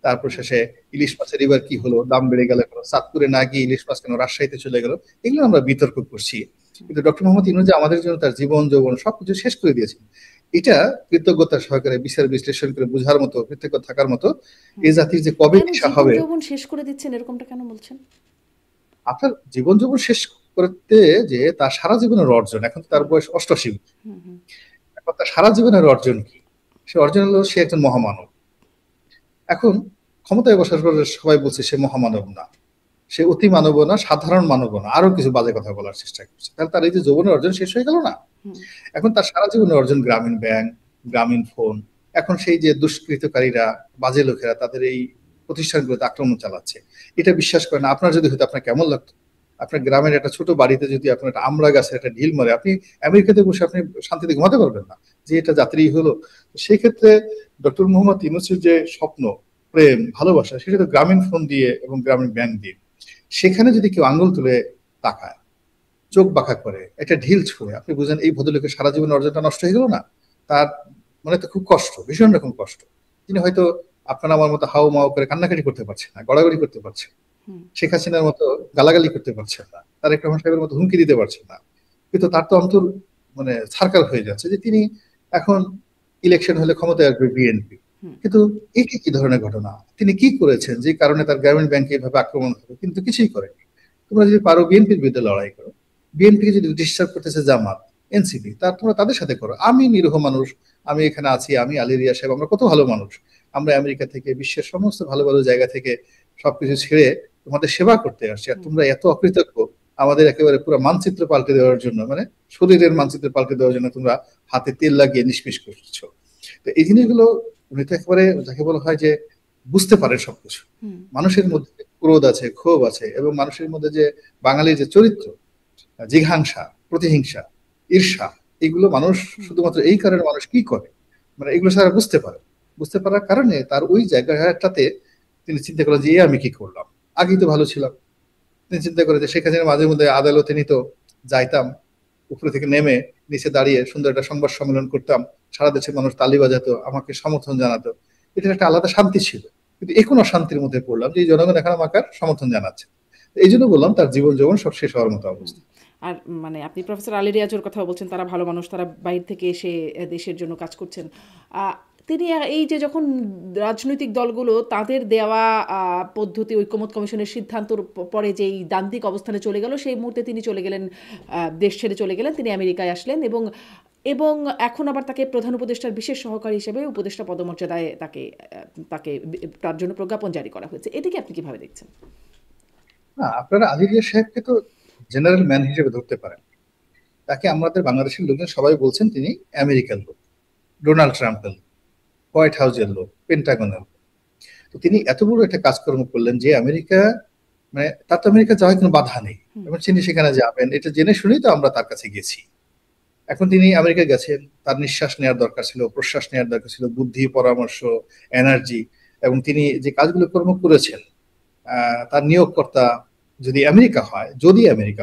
তারপর শেষে ইলিশ মাছের এবার কি হলো, দাম বেড়ে গেল কেন, চাঁদপুরে না গিয়ে ইলিশ মাছ কেন রাজশাহীতে চলে গেল, এগুলো আমরা বিতর্ক করছি। কিন্তু ডক্টর মোহাম্মদ ইউনূস যে আমাদের জন্য তার জীবন যৌবন সবকিছু শেষ করে দিয়েছেন, এটা কৃতজ্ঞতার সহকারে বিচার বিশ্লেষণ করে বোঝার মতো, কৃতজ্ঞ থাকার মতো। এই জাতির যে কবে দিশা হবে। জীবন যৌবন শেষ করে দিচ্ছেন এরকমটা কেন বলছেন? আপনার জীবন যৌবন শেষ করতে যে তার সারা জীবনের অর্জন, এখন তার বয়স 88, এখন তার সারা জীবনের অর্জন কি? সে অর্জন হলো সে একজন মহামানব। এখন ক্ষমতায় বসার পরে সবাই বলছে সে মহামানব না, সে অতি মানব না, সাধারণ মানব না, আরো কিছু বাজে কথা বলার চেষ্টা করছে। তাহলে তার এই যে যৌবনের অর্জন শেষ হয়ে গেল না? এখন তার সারা জীবনের অর্জন গ্রামীণ ব্যাংক, গ্রামীণ ফোন। এখন সেই যে দুষ্কৃতকারীরা, বাজে লোকেরা তাদের এই প্রতিষ্ঠানগুলোতে আক্রমণ চালাচ্ছে, এটা বিশ্বাস করেন, আপনার যদি হয়তো আপনার কেমন লাগতো? আপনার গ্রামের একটা ছোট বাড়িতে যদি আপনার একটা আমড়া গাছের একটা ঢিল মারে, আপনি আমেরিকাতে বসে আপনি শান্তিতে ঘুমাতে পারবেন না যে এটা যাত্রী হলো। সেই ক্ষেত্রে ডক্টর মোহাম্মদ ইউনূসের যে স্বপ্ন, প্রেম, ভালোবাসা, সেটা তো গ্রামীণ ফোন দিয়ে এবং গ্রামীণ ব্যাংক দিয়ে। সেখানে যদি কেউ আঙ্গুল তুলে তাকায়, চোখ বাঁকা করে, একটা ঢিল ছুঁড়ে, আপনি বুঝেন এই ভদ্রলোকের সারা জীবন অর্জনটা নষ্ট হয়ে গেল না? তার মানে তো খুব কষ্ট, ভীষণ রকম কষ্ট। তিনি হয়তো আপনার আমার মতো হাও মাও করে কান্নাকাটি করতে পারছেন না, গড়াগড়ি করতে পারছেন, শেখ হাসিনার মতো গালাগালি করতে পারছেন না, তারেক রহমান সাহেবের মতো হুমকি দিতে পারছেন না, কিন্তু তার তো অন্তর মানে ছারকার হয়ে যাচ্ছে যে তিনি এখন ইলেকশন হলে ক্ষমতায় আসবে বিএনপি। কিন্তু এটি কি ধরনের ঘটনা? তিনি কি করেছেন যে কারণে তার গ্রামীণ ব্যাংকে এভাবে আক্রমণ হবে? কিন্তু কিছুই করেনি। তোমরা যদি পারো বিএনপির বিরুদ্ধে লড়াই করো, বিএনপিকে যদি ডিস্টার্ব করতেছে জামাত, এনসিপি, তার তোমরা তাদের সাথে করো। আমি নিরীহ মানুষ, আমি এখানে আছি, আমি আলী রিয়া সাহেব, আমরা কত ভালো মানুষ, আমরা আমেরিকা থেকে বিশ্বের সমস্ত ভালো ভালো জায়গা থেকে সবকিছু ছেড়ে তোমাদের সেবা করতে আসছি, আর তোমরা এত অকৃতজ্ঞ আমাদের একেবারে পুরো মানচিত্র পাল্টে দেওয়ার জন্য, মানে শরীরের মানচিত্র পাল্টে দেওয়ার জন্য তোমরা হাতে তেল লাগিয়ে নিষ্পিস করছো। তো এই জিনিসগুলো উনি তো একেবারে যাকে বলা হয় যে বুঝতে পারেন সবকিছু। মানুষের মধ্যে ক্রোধ আছে, ক্ষোভ আছে, এবং মানুষের মধ্যে যে বাঙালির যে চরিত্র, জিঘাংসা, প্রতিহিংসা, ঈর্ষা, এগুলো মানুষ শুধুমাত্র এই কারণে মানুষ কি করে, মানে এগুলো সারা বুঝতে পারে। বুঝতে পারার কারণে তার ওই জায়গাটাতে তিনি চিন্তা করেন যে আমি কি করলাম, আগেই তো ভালো ছিলাম। তিনি চিন্তা করে যে শেখ হাসিনা মাঝে মধ্যে আদালতে নিত, যাইতাম, উপরে থেকে নেমে নিচে দাঁড়িয়ে সুন্দর একটা সংবাদ সম্মেলন করতাম, সারা দেশের মানুষ তালি বাজাতো, আমাকে সমর্থন জানাতো, এটা একটা আলাদা শান্তি ছিল। কিন্তু এখন অশান্তির মধ্যে পড়লাম যে জনগণ এখন আমাকে সমর্থন জানাচ্ছে। এই জন্য বললাম তার জীবন যৌবন সব শেষ হওয়ার মতো অবস্থা। আর মানে আপনি প্রফেসর আলী রিয়াজের কথা বলছেন, তারা ভালো মানুষ, তারা বাইরে থেকে এসে দেশের জন্য কাজ করছেন। তিনি এই যে যখন রাজনৈতিক দলগুলো তাদের দেওয়া পদ্ধতি ঐকমত্য কমিশনের সিদ্ধান্তর পরে যেই দান্তিক অবস্থানে চলে গেল, সেই মুহূর্তে তিনি চলে গেলেন, দেশ ছেড়ে চলে গেলেন, তিনি আমেরিকায় আসলেন, এবং এবং এখন আবার তাকে প্রধান উপদেষ্টার বিশেষ সহকারী হিসেবে উপদেষ্টা পদমর্যাদায় তাকে তাকে তার জন্য প্রজ্ঞাপন জারি করা হয়েছে। এটাকে আপনি কিভাবে দেখছেন? না, আপনারা আলী রিয়া সাহেবকে তো জেনারেল ম্যান হিসেবে ধরতে পারেন। তাকে আমাদের বাংলাদেশের লোকজন সবাই বলছেন তিনি আমেরিকার লোক, ডোনাল্ড ট্রাম্পের লোক, হোয়াইট হাউসের লোক, পেন্টাগনের লোক। তো তিনি এত বড় একটা কাজকর্ম করলেন যে আমেরিকা, মানে তার তো আমেরিকা যাওয়ার কোনো বাধা নেই, এবং তিনি সেখানে যাবেন এটা জেনে শুনেই তো আমরা তার কাছে গেছি। এখন তিনি আমেরিকা গেছেন, তার নিঃশ্বাস নেওয়ার দরকার ছিল, প্রশ্বাস নেওয়ার দরকার ছিল, বুদ্ধি, পরামর্শ, এনার্জি, এবং তিনি যে কাজগুলো কর্ম করেছেন, তার নিয়োগকর্তা যদি আমেরিকা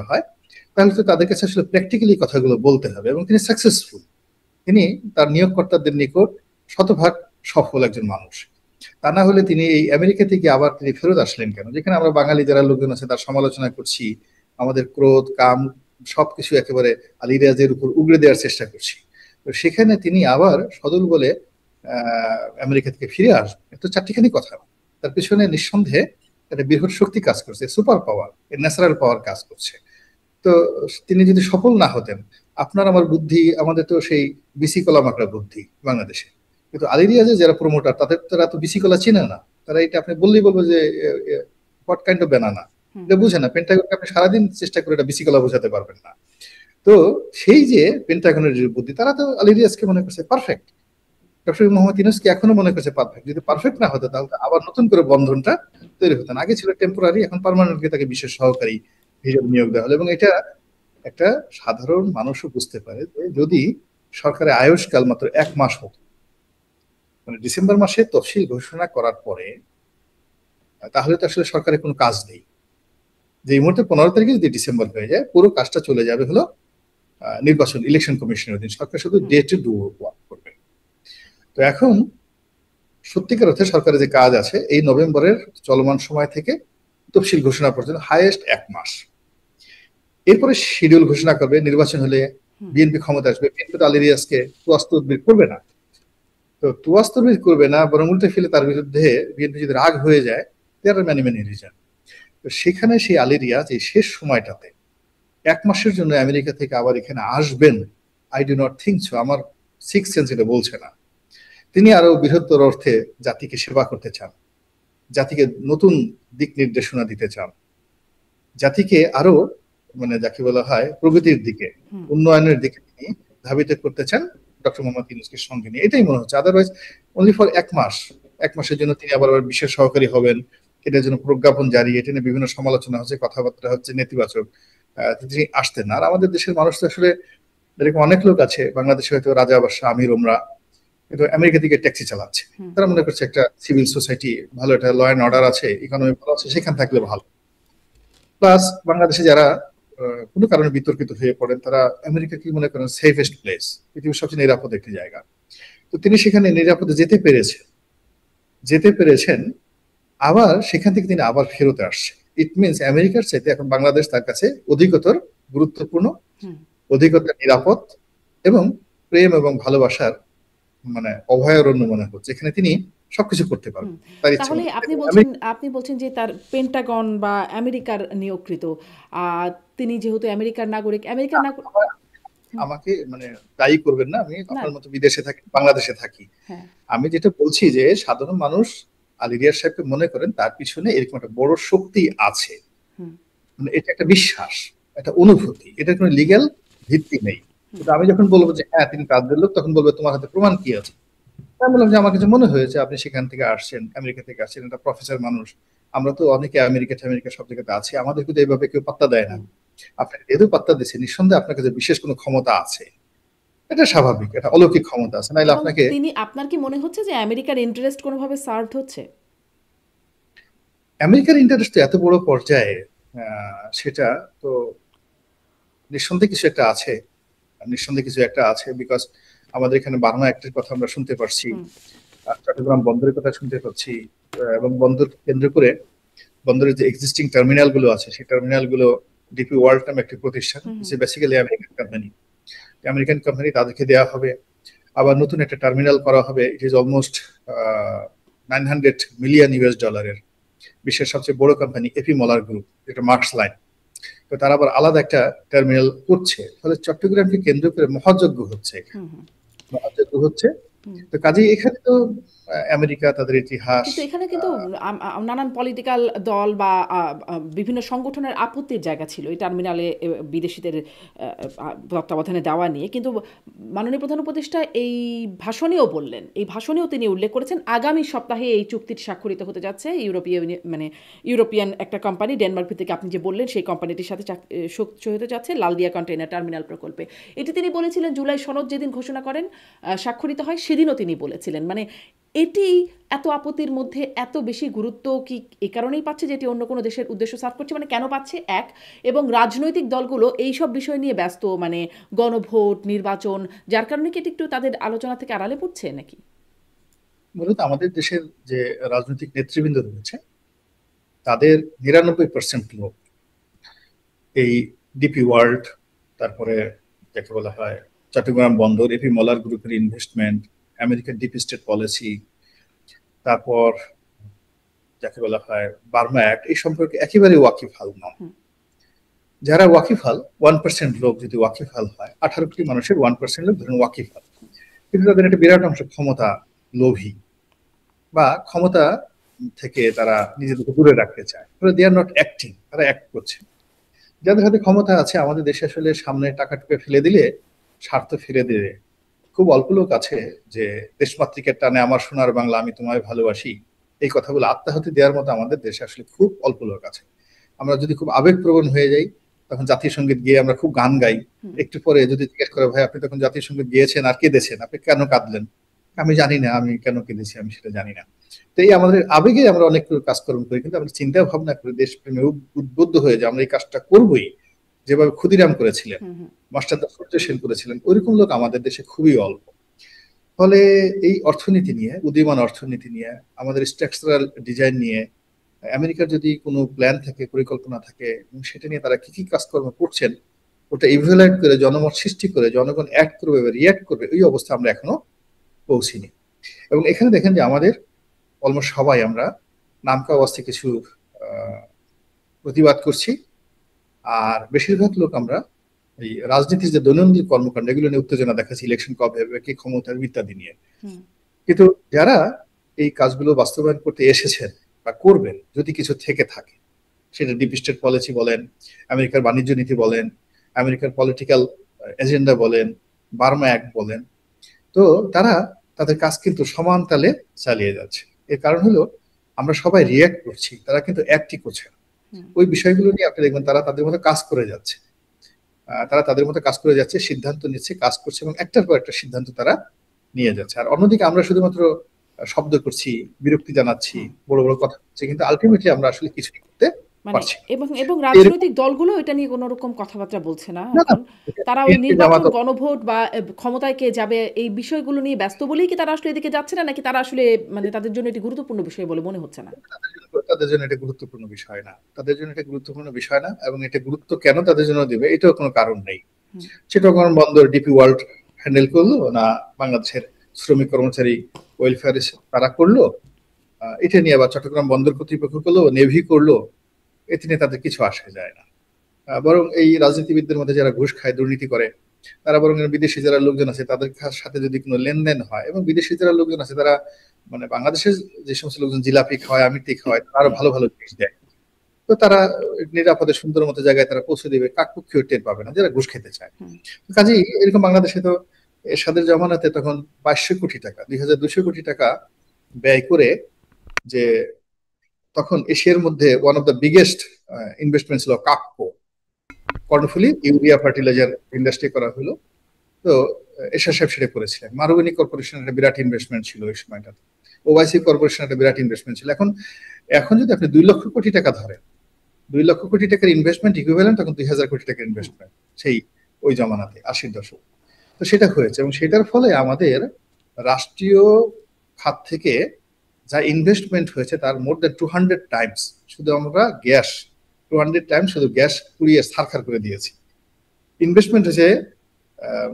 হয়, তাহলে তো তাদের কাছে আসলে প্র্যাকটিক্যালি কথাগুলো বলতে হবে, এবং তিনি সাকসেসফুল। তিনি তার নিয়োগকর্তাদের নিকট শতভাগ সফল একজন মানুষ। তা না হলে তিনি এই আমেরিকা থেকে আবার তিনি ফেরত আসলেন কেন, যেখানে আমরা বাঙালি যারা লোকজন আছে তার সমালোচনা করছি, আমাদের ক্রোধ, কাম সবকিছু একেবারে আলী রিয়াজের উপর উগড়ে দেওয়ার চেষ্টা করছি। তো সেখানে তিনি আবার সদল বলে আমেরিকা থেকে ফিরে আসবেন, তো চারটিখানি কথা। তার পিছনে নিঃসন্দেহে একটা বৃহৎ শক্তি কাজ করছে, সুপার পাওয়ার, ন্যাচারাল পাওয়ার কাজ করছে। তো তিনি যদি সফল না হতেন, আপনার আমার বুদ্ধি, আমাদের তো সেই বিসি কলা মাকড়া বুদ্ধি বাংলাদেশে, কিন্তু আলী রিয়াজের যারা প্রমোটার তারা তো বিসি কলা চিনে না। তারা এটা আপনি বললেই বলবো যে হোয়াট কাইন্ড অফ ব্যানানা, এটা বুঝে না। পেন্টাগনকে আপনি সারাদিন চেষ্টা করে এটা বিসি কলা বোঝাতে পারবেন না। তো সেই যে পেন্টাগনের যে বুদ্ধি, তারা তো আলী রিয়াজকে মনে করছে পারফেক্ট, ডক্টর মোহাম্মদ ইউনূসকে এখনো মনে করছে পারফেক্ট। যদি পারফেক্ট না হতো তাহলে আবার নতুন করে বন্ধনটা তৈরি হতো না। আগে ছিল টেম্পোরারি, এখন পার্মানেন্টলি তাকে বিশেষ সহকারী হিসেবে নিয়োগ দেওয়া হলো। এবং এটা একটা সাধারণ মানুষও বুঝতে পারে যে যদি সরকারের আয়ুষ্কাল মাত্র 1 মাস হতো, মানে ডিসেম্বর মাসে তফসিল ঘোষণা করার পরে, তাহলে তো আসলে সরকারের কোনো কাজ নেই। যে এই মুহূর্তে 15 তারিখে যদি ডিসেম্বর হয়ে যায়, পুরো কাজটা চলে যাবে হলো নির্বাচন, ইলেকশন কমিশনের অধীন। সরকার শুধু ডে টু ডু ওয়ার্ক করবে। তো এখন সত্যিকার অর্থে সরকারের যে কাজ আছে, এই নভেম্বরের চলমান সময় থেকে তফসিল ঘোষণা পর্যন্ত হাইয়েস্ট 1 মাস। এরপরে শিডিউল ঘোষণা করবে, নির্বাচন হলে বিএনপি ক্ষমতা আসবে। বিএনপি তো আলী রিয়াজকে তুয়াস্তদবির করবে না, তো তুয়াস্তদবির করবে না, বরং উল্টে ফেলে তার বিরুদ্ধে বিএনপি যদি রাগ হয়ে যায়, দেয়ার ম্যানি ম্যানি রিজন। তো সেখানে সেই আলী রিয়াজ এই শেষ সময়টাতে 1 মাসের জন্য আমেরিকা থেকে আবার এখানে আসবেন, I do not think so. আমার সিক্স সেন্স এটা বলছে না। তিনি আরো বৃহত্তর অর্থে জাতিকে সেবা করতে চান, জাতিকে নতুন দিক নির্দেশনা দিতে চান, জাতিকে আরো মানে যাকে বলা হয় প্রগতির দিকে, উন্নয়নের দিকে তিনি ধাবিত করতে চান ডক্টর মোহাম্মদ ইউনূসকে সঙ্গে নিয়ে। এটাই মনে হচ্ছে। আদারওয়াইজ অনলি ফর 1 মাস, 1 মাসের জন্য তিনি আবার বিশেষ সহকারী হবেন, এটার জন্য প্রজ্ঞাপন জারি, এটা নিয়ে বিভিন্ন সমালোচনা হচ্ছে, কথাবার্তা হচ্ছে নেতিবাচক, তিনি আসতেন না। আর আমাদের দেশের মানুষ তো আসলে এরকম অনেক লোক আছে বাংলাদেশে হয়তো রাজা বাদশাহ আমির ওমরা, কিন্তু আমেরিকা থেকে ট্যাক্সি চালাচ্ছে। তারা মনে করছে একটা সিভিল সোসাইটি ভালো, একটা ল অ্যান্ড অর্ডার আছে, ইকোনমি ভালো আছে, সেখানে থাকলে ভালো। প্লাস বাংলাদেশে যারা কোনো কারণে বিতর্কিত হয়ে পড়েন, তারা আমেরিকাকে মনে করেন সেফেস্ট প্লেস, পৃথিবীর সবচেয়ে নিরাপদ একটি জায়গা। তো তিনি সেখানে নিরাপদে যেতে পেরেছেন, আবার সেখান থেকে তিনি আবার ফেরত আসছে। ইট মিনস আমেরিকার চাইতে এখন বাংলাদেশ তার কাছে অধিকতর গুরুত্বপূর্ণ, অধিকতর নিরাপদ এবং প্রেম এবং ভালোবাসার মানে অভয়ারণ্য মনে হচ্ছে। এখানে তিনি সবকিছু করতে পারবেন তার ইচ্ছা তাহলে মতো। আপনি বলছেন যে তার পেন্টাগন বা আমেরিকার নিয়োগকৃত, তিনি যেহেতু আমেরিকার নাগরিক, আমাকে মানে দায়ী করবেন না, আমি না, আপনার মতো বিদেশে থাকি, বাংলাদেশে থাকি। হ্যাঁ, আমি যেটা বলছি যে সাধারণ মানুষ আলী রিয়াজ সাহেবকে মনে করেন তার পিছনে এরকম একটা বড় শক্তি আছে, মানে এটা একটা বিশ্বাস, একটা অনুভূতি, এটা কোনো লিগ্যাল ভিত্তি নেই। কিন্তু আমি যখন বলবো যে হ্যাঁ তিনি তাদের লোক, তখন বলবে তোমার হাতে প্রমাণ কি আছে। আমি বললাম যে আমার কাছে মনে হয়েছে আপনি সেখান থেকে আসছেন, আমেরিকা থেকে আসছেন, একটা প্রফেসর মানুষ, আমরা তো অনেকে আমেরিকা সব জায়গাতে আছি, আমাদের কিন্তু এইভাবে কেউ পাত্তা দেয় না। আপনাকে যেহেতু পাত্তা দিচ্ছে, নিঃসন্দেহে আপনার কাছে বিশেষ কোনো ক্ষমতা আছে, এটা স্বাভাবিক, এটা অলৌকিক ক্ষমতা আছে, নাইলে এবং আপনাকে। আপনার কি মনে হচ্ছে যে আমেরিকার ইন্টারেস্ট কোনোভাবে সার্ভড হচ্ছে? আমেরিকার ইন্টারেস্ট এত বড় পর্যায়ে, সেটা তো নিঃসন্দেহে কিছু একটা আছে, বিকজ আমাদের এখানে বার্মা অ্যাক্টের কথা আমরা শুনতে পারছি, চট্টগ্রাম বন্দরের কথা শুনতে পাচ্ছি, এবং বন্দর কেন্দ্র করে বন্দরের যে এক্সিস্টিং টার্মিনাল গুলো আছে, সেই টার্মিনাল গুলো ডিপি ওয়ার্ল্ড নামে একটি প্রতিষ্ঠান, বেসিক্যালি আমেরিকান কোম্পানি, তাদেরকে দেওয়া হবে। আবার নতুন একটা টার্মিনাল করা হবে, ইট ইজ অলমোস্ট $900 মিলিয়ন বিশ্বের সবচেয়ে বড় কোম্পানি এপি মলার গ্রুপ, এটা মার্কস লাইন। তো তারা আবার আলাদা একটা টার্মিনাল করছে, ফলে চট্টগ্রামকে কেন্দ্র করে মহাযজ্ঞ হচ্ছে। তো কাজেই এখানে তো আমেরিকা তাদের ইতিহাস, কিন্তু এখানে কিন্তু নানান পলিটিক্যাল দল বা বিভিন্ন সংগঠনের আপত্তির জায়গা ছিল এই টার্মিনালে বিদেশিদের তত্ত্বাবধানে দেওয়া নিয়ে। কিন্তু মাননীয় প্রধান উপদেষ্টা এই ভাষণেও তিনি উল্লেখ করেছেন আগামী সপ্তাহে এই চুক্তিটি স্বাক্ষরিত হতে যাচ্ছে ইউরোপিয়ান একটা কোম্পানি, ডেনমার্ক ভিত্তিক আপনি যে বললেন সেই কোম্পানিটির সাথে চুক্তি হতে যাচ্ছে লালদিয়া কন্টেইনার টার্মিনাল প্রকল্পে। এটি তিনি বলেছিলেন জুলাই সনদ যেদিন ঘোষণা করেন, স্বাক্ষরিত হয়, সেদিনও তিনি বলেছিলেন। মানে এটি এত আপত্তির মধ্যে এত বেশি গুরুত্ব কি এই কারণেই পাচ্ছে যে এটি অন্য কোনো দেশের উদ্দেশ্য সার্ভ করছে? মানে কেন পাচ্ছে এক, এবং রাজনৈতিক দলগুলো এই সব বিষয় নিয়ে ব্যস্ত, মানে গণভোট, নির্বাচন, যার কারণে কি এটি একটু তাদের আলোচনা থেকে আড়ালে পড়ছে নাকি? মূলত আমাদের দেশের যে রাজনৈতিক নেতৃবৃন্দ রয়েছে, তাদের 99% লোক এই ডিপি ওয়ার্ল্ড, তারপরে যাকে বলা হয় চট্টগ্রাম বন্দর, এপি মলার গ্রুপের investment, American deep state policy, তারপর যাকে বলা হয় বার্মা অ্যাক্ট, এই সম্পর্কে একেবারে ওয়াকিবহাল নন। যারা ওয়াকিবহাল, 1% লোক যদি ওয়াকিবহাল হয়, 18 কোটি মানুষের 1% লোক ধরুন ওয়াকিবহাল, কিন্তু তাদের একটা বিরাট অংশ ক্ষমতা লোভী, বা ক্ষমতা থেকে তারা নিজেদেরকে দূরে রাখতে চায়, দে আর নট অ্যাক্টিং, তারা অ্যাক্ট করছে। যাদের হাতে ক্ষমতা আছে, আমাদের দেশে আসলে সামনে টাকা টুকে ফেলে দিলে, স্বার্থ ফিরে দিলে, খুব অল্প লোক আছে যে দেশমাতৃকের টানে আমার সোনার বাংলা আমি তোমায় ভালোবাসি, এই কথাগুলো আত্মাহুতি দেওয়ার মতো আমাদের দেশে আসলে খুব অল্প লোক আছে। আমরা যদি খুব আবেগপ্রবণ হয়ে যাই, তখন জাতীয় সঙ্গীত গিয়ে আমরা খুব গান গাই, একটু পরে যদি জিজ্ঞেস করে ভাই আপনি তখন জাতীয় সঙ্গীত গিয়েছেন আর কেঁদেছেন, আপনি কেন কাঁদলেন, আমি জানি না, আমি কেন কেঁদেছি আমি সেটা জানি না। তো এই আমাদের আবেগে আমরা অনেক কাজকর্ম করি, কিন্তু আমরা চিন্তা ভাবনা করে দেশপ্রেমে উদ্বুদ্ধ হয়ে যে আমরা এই কাজটা করবোই, যেভাবে ক্ষুদিরাম করেছিলেন, মাস্টারদা সূর্য সেন করেছিলেন, ওইরকম লোক আমাদের দেশে খুবই অল্প। ফলে এই অর্থনীতি নিয়ে, উদীয়মান অর্থনীতি নিয়ে, আমাদের স্ট্রাকচারাল ডিজাইন নিয়ে আমেরিকার যদি কোনো প্ল্যান থাকে, পরিকল্পনা থাকে, এবং সেটা নিয়ে তারা কি কি কাজকর্ম করছেন, ওটা ইভ্যালুয়েট করে জনমত সৃষ্টি করে জনগণ অ্যাক্ট করবে বা রিয়াক্ট করবে, ওই অবস্থা আমরা এখনো পৌঁছিনি। এবং এখানে দেখেন যে আমাদের অলমোস্ট সবাই আমরা নামকা অবস্থায় কিছু প্রতিবাদ করছি, আর বেশিরভাগ লোক আমরা এই রাজনীতির যে দৈনন্দিন কর্মকাণ্ড, এগুলো নিয়ে উত্তেজনা দেখাচ্ছি, ইলেকশন কবে হবে, কে ক্ষমতার ইত্যাদি নিয়ে। কিন্তু যারা এই কাজগুলো বাস্তবায়ন করতে এসেছেন বা করবেন, যদি কিছু থেকে থাকে, সেটা ডিপ স্টেট পলিসি বলেন, আমেরিকার বাণিজ্য নীতি বলেন, আমেরিকার পলিটিক্যাল এজেন্ডা বলেন, বার্মা অ্যাক্ট বলেন, তো তারা তাদের কাজ কিন্তু সমান তালে চালিয়ে যাচ্ছে। এর কারণ হলো আমরা সবাই রিয়্যাক্ট করছি, তারা কিন্তু অ্যাক্টই করছে না। ওই বিষয়গুলো নিয়ে আপনি দেখবেন তারা তাদের মতো কাজ করে যাচ্ছে, সিদ্ধান্ত নিচ্ছে, কাজ করছে এবং একটার পর একটা সিদ্ধান্ত তারা নিয়ে যাচ্ছে। আর অন্যদিকে আমরা শুধুমাত্র শব্দ করছি, বিরক্তি জানাচ্ছি, বড় বড় কথা বলছি, কিন্তু আলটিমেটলি আমরা আসলে কিছুই করতে মানে পারছি না। এবং রাজনৈতিক দলগুলো এটা নিয়ে কোনো রকম কথাবার্তা বলছে না না, না, এখন। তারা ওই বিএনপি নির্বাচন, জামাত গণভোট বা ক্ষমতায় কে যাবে এই বিষয়গুলো নিয়ে ব্যস্ত বলেই কি তারা আসলে এদিকে যাচ্ছে না, নাকি তারা আসলে মানে তাদের জন্য এটি গুরুত্বপূর্ণ বিষয় বলে মনে হচ্ছে না? তাদের জন্য এটা গুরুত্বপূর্ণ বিষয় না, এবং এটা গুরুত্ব কেন তাদের জন্য দিবে এটাও কোনো কারণ নেই। চিটাগং বন্দর ডিপি ওয়ার্ল্ড হ্যান্ডেল করলো না বাংলাদেশের শ্রমিক কর্মচারী ওয়েলফেয়ার তারা করলো, এটা নিয়ে আবার চট্টগ্রাম বন্দর কর্তৃপক্ষ করলো, নেভি করলো, এতে নিয়ে তাদের কিছু আসে যায় না। বরং এই রাজনীতিবিদদের মধ্যে যারা ঘুষ খায়, দুর্নীতি করে, তারা বরং বিদেশি যারা লোকজন আছে তাদের সাথে যদি কোনো লেনদেন হয়, এবং বিদেশি যারা লোকজন আছে তারা মানে বাংলাদেশের যে সমস্ত লোকজন জিলাপি খাওয়ায়, আমিরটি খাওয়ায়, তারা আরো ভালো ভালো জিনিস দেয়, তো তারা নিরাপদে সুন্দর মতো জায়গায় তারা পৌঁছে দিবে, কাকপক্ষীয় টের পাবে না যারা ঘুষ খেতে চায়। কাজেই এরকম বাংলাদেশে তো এরশাদের জমানাতে তখন 2200 কোটি টাকা, 2200 কোটি টাকা ব্যয় করে, যে তখন এশিয়ার মধ্যে one of the biggest investment ছিল কাকপো, কর্ণফুলী ইউরিয়া ফার্টিলাইজার ইন্ডাস্ট্রি করা হলো। তো এরশাদ সাহেব সেটা করেছিলেন। মারুবানি কর্পোরেশন একটা বিরাট ইনভেস্টমেন্ট ছিল ওই সময়টাতে, ওআইসি কর্পোরেশন একটা বিরাট ইনভেস্টমেন্ট ছিল। এখন এখন যদি আপনি 2 লক্ষ কোটি টাকা ধরেন, 2 লক্ষ কোটি টাকার ইনভেস্টমেন্ট ইকুইভ্যালেন্ট তখন 2000 কোটি টাকার ইনভেস্টমেন্ট সেই ওই জমানাতে 80-র দশক। তো সেটা হয়েছে, এবং সেটার ফলে আমাদের রাষ্ট্রীয় খাত থেকে যা ইনভেস্টমেন্ট হয়েছে তার মোর দ্যান 200 টাইমস শুধু আমরা গ্যাস 200 টাইমস শুধু গ্যাস পুড়িয়ে সারখার করে দিয়েছি। ইনভেস্টমেন্ট হয়েছে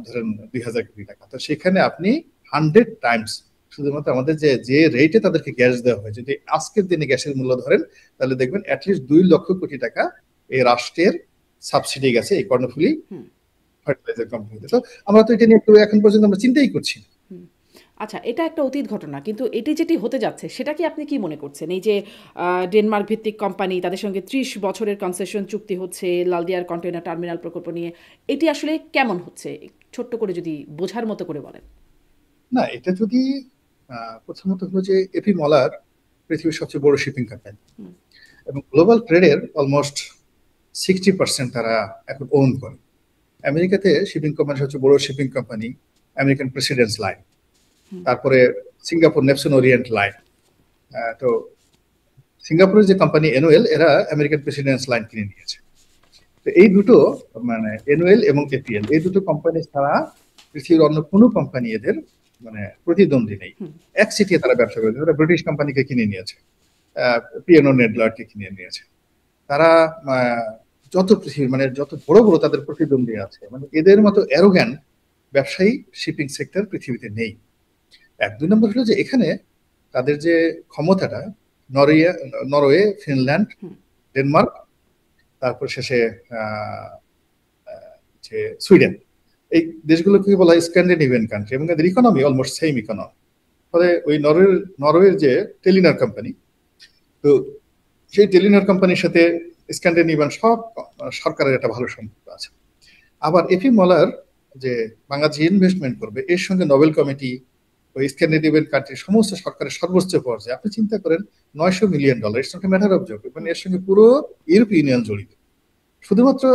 ধরেন 2000 কোটি টাকা, তো সেখানে আপনি 100 টাইমস শুধুমাত্র আমাদের যে রেটে তাদেরকে গ্যাস দেওয়া হয়, যদি আজকের দিনে গ্যাসের মূল্য ধরেন তাহলে দেখবেন অ্যাটলিস্ট 2 লক্ষ কোটি টাকা এই রাষ্ট্রের সাবসিডি গেছে এই কর্ণফুলী ফার্টিলাইজার কোম্পানিতে। তো আমরা তো এটা নিয়ে এখন পর্যন্ত আমরা চিন্তাই করছি না। আচ্ছা, এটা একটা অতীত ঘটনা, কিন্তু এটি যেটি হতে যাচ্ছে সেটা কি আপনি কি মনে করছেন? এই যে ডেনমার্ক ভিত্তিক কোম্পানি, তাদের সঙ্গে 30 বছরের কনসেশন চুক্তি হচ্ছে লালদিয়ার কন্টেইনার টার্মিনাল প্রকল্প নিয়ে, এটি আসলে কেমন হচ্ছে ছোট্ট করে যদি বোঝার মতো করে বলেন। না, এটা যদি প্রথমত হলো যে এপি মলার পৃথিবীর সবচেয়ে বড় শিপিং কোম্পানি, এবং গ্লোবাল ট্রেডের অলমোস্ট 60% তারা এখন ওন করে। আমেরিকাতে শিপিং কোম্পানি সবচেয়ে বড় shipping company American presidents line, তারপরে সিঙ্গাপুর নেপসন ওরিয়েন্ট লাইন। তো সিঙ্গাপুরের যে কোম্পানি এনওএল, এরা আমেরিকান প্রেসিডেন্টস লাইন কিনে নিয়েছে। তো এই দুটো মানে এনওএল এবং এপিএল, এই দুটো কোম্পানি ছাড়া পৃথিবীর অন্য কোনো কোম্পানি এদের মানে প্রতিদ্বন্দ্বী নেই। এক সিটিয়ে তারা ব্যবসা করেছে, তারা ব্রিটিশ কোম্পানিকে কিনে নিয়েছে, পিএনও নেডলারকে কিনে নিয়েছে। তারা যত পৃথিবীর মানে যত বড় বড় তাদের প্রতিদ্বন্দ্বী আছে, মানে এদের মতো অ্যারোগ্যান্ট ব্যবসায়ী শিপিং সেক্টর পৃথিবীতে নেই। 1-2 নম্বর হলো যে এখানে তাদের যে ক্ষমতাটা, নরওয়ে, ফিনল্যান্ড, ডেনমার্ক, তারপর শেষে যে সুইডেন, এই দেশগুলোকে বলা হয় স্ক্যান্ডিনেভিয়ান কান্ট্রি, এবং এদের ইকোনমি অলমোস্ট সেম ইকোনমি। ফলে ওই নরওয়ের যে টেলিনর কোম্পানি, তো সেই টেলিনর কোম্পানির সাথে স্ক্যান্ডিনেভিয়ান সব সরকারের একটা ভালো সম্পর্ক আছে। আবার এপি মলার যে বাংলাদেশে ইনভেস্টমেন্ট করবে, এর সঙ্গে নোবেল কমিটি, ওই স্ক্যান্ডিনেভিয়ান কান্ট্রির সমস্ত সরকারের সর্বোচ্চ পর্যায়ে, আপনি চিন্তা করেন $900 million, it's not a matter of joke, মানে এর সঙ্গে পুরো ইউরোপীয় ইউনিয়ন জড়িত। শুধুমাত্র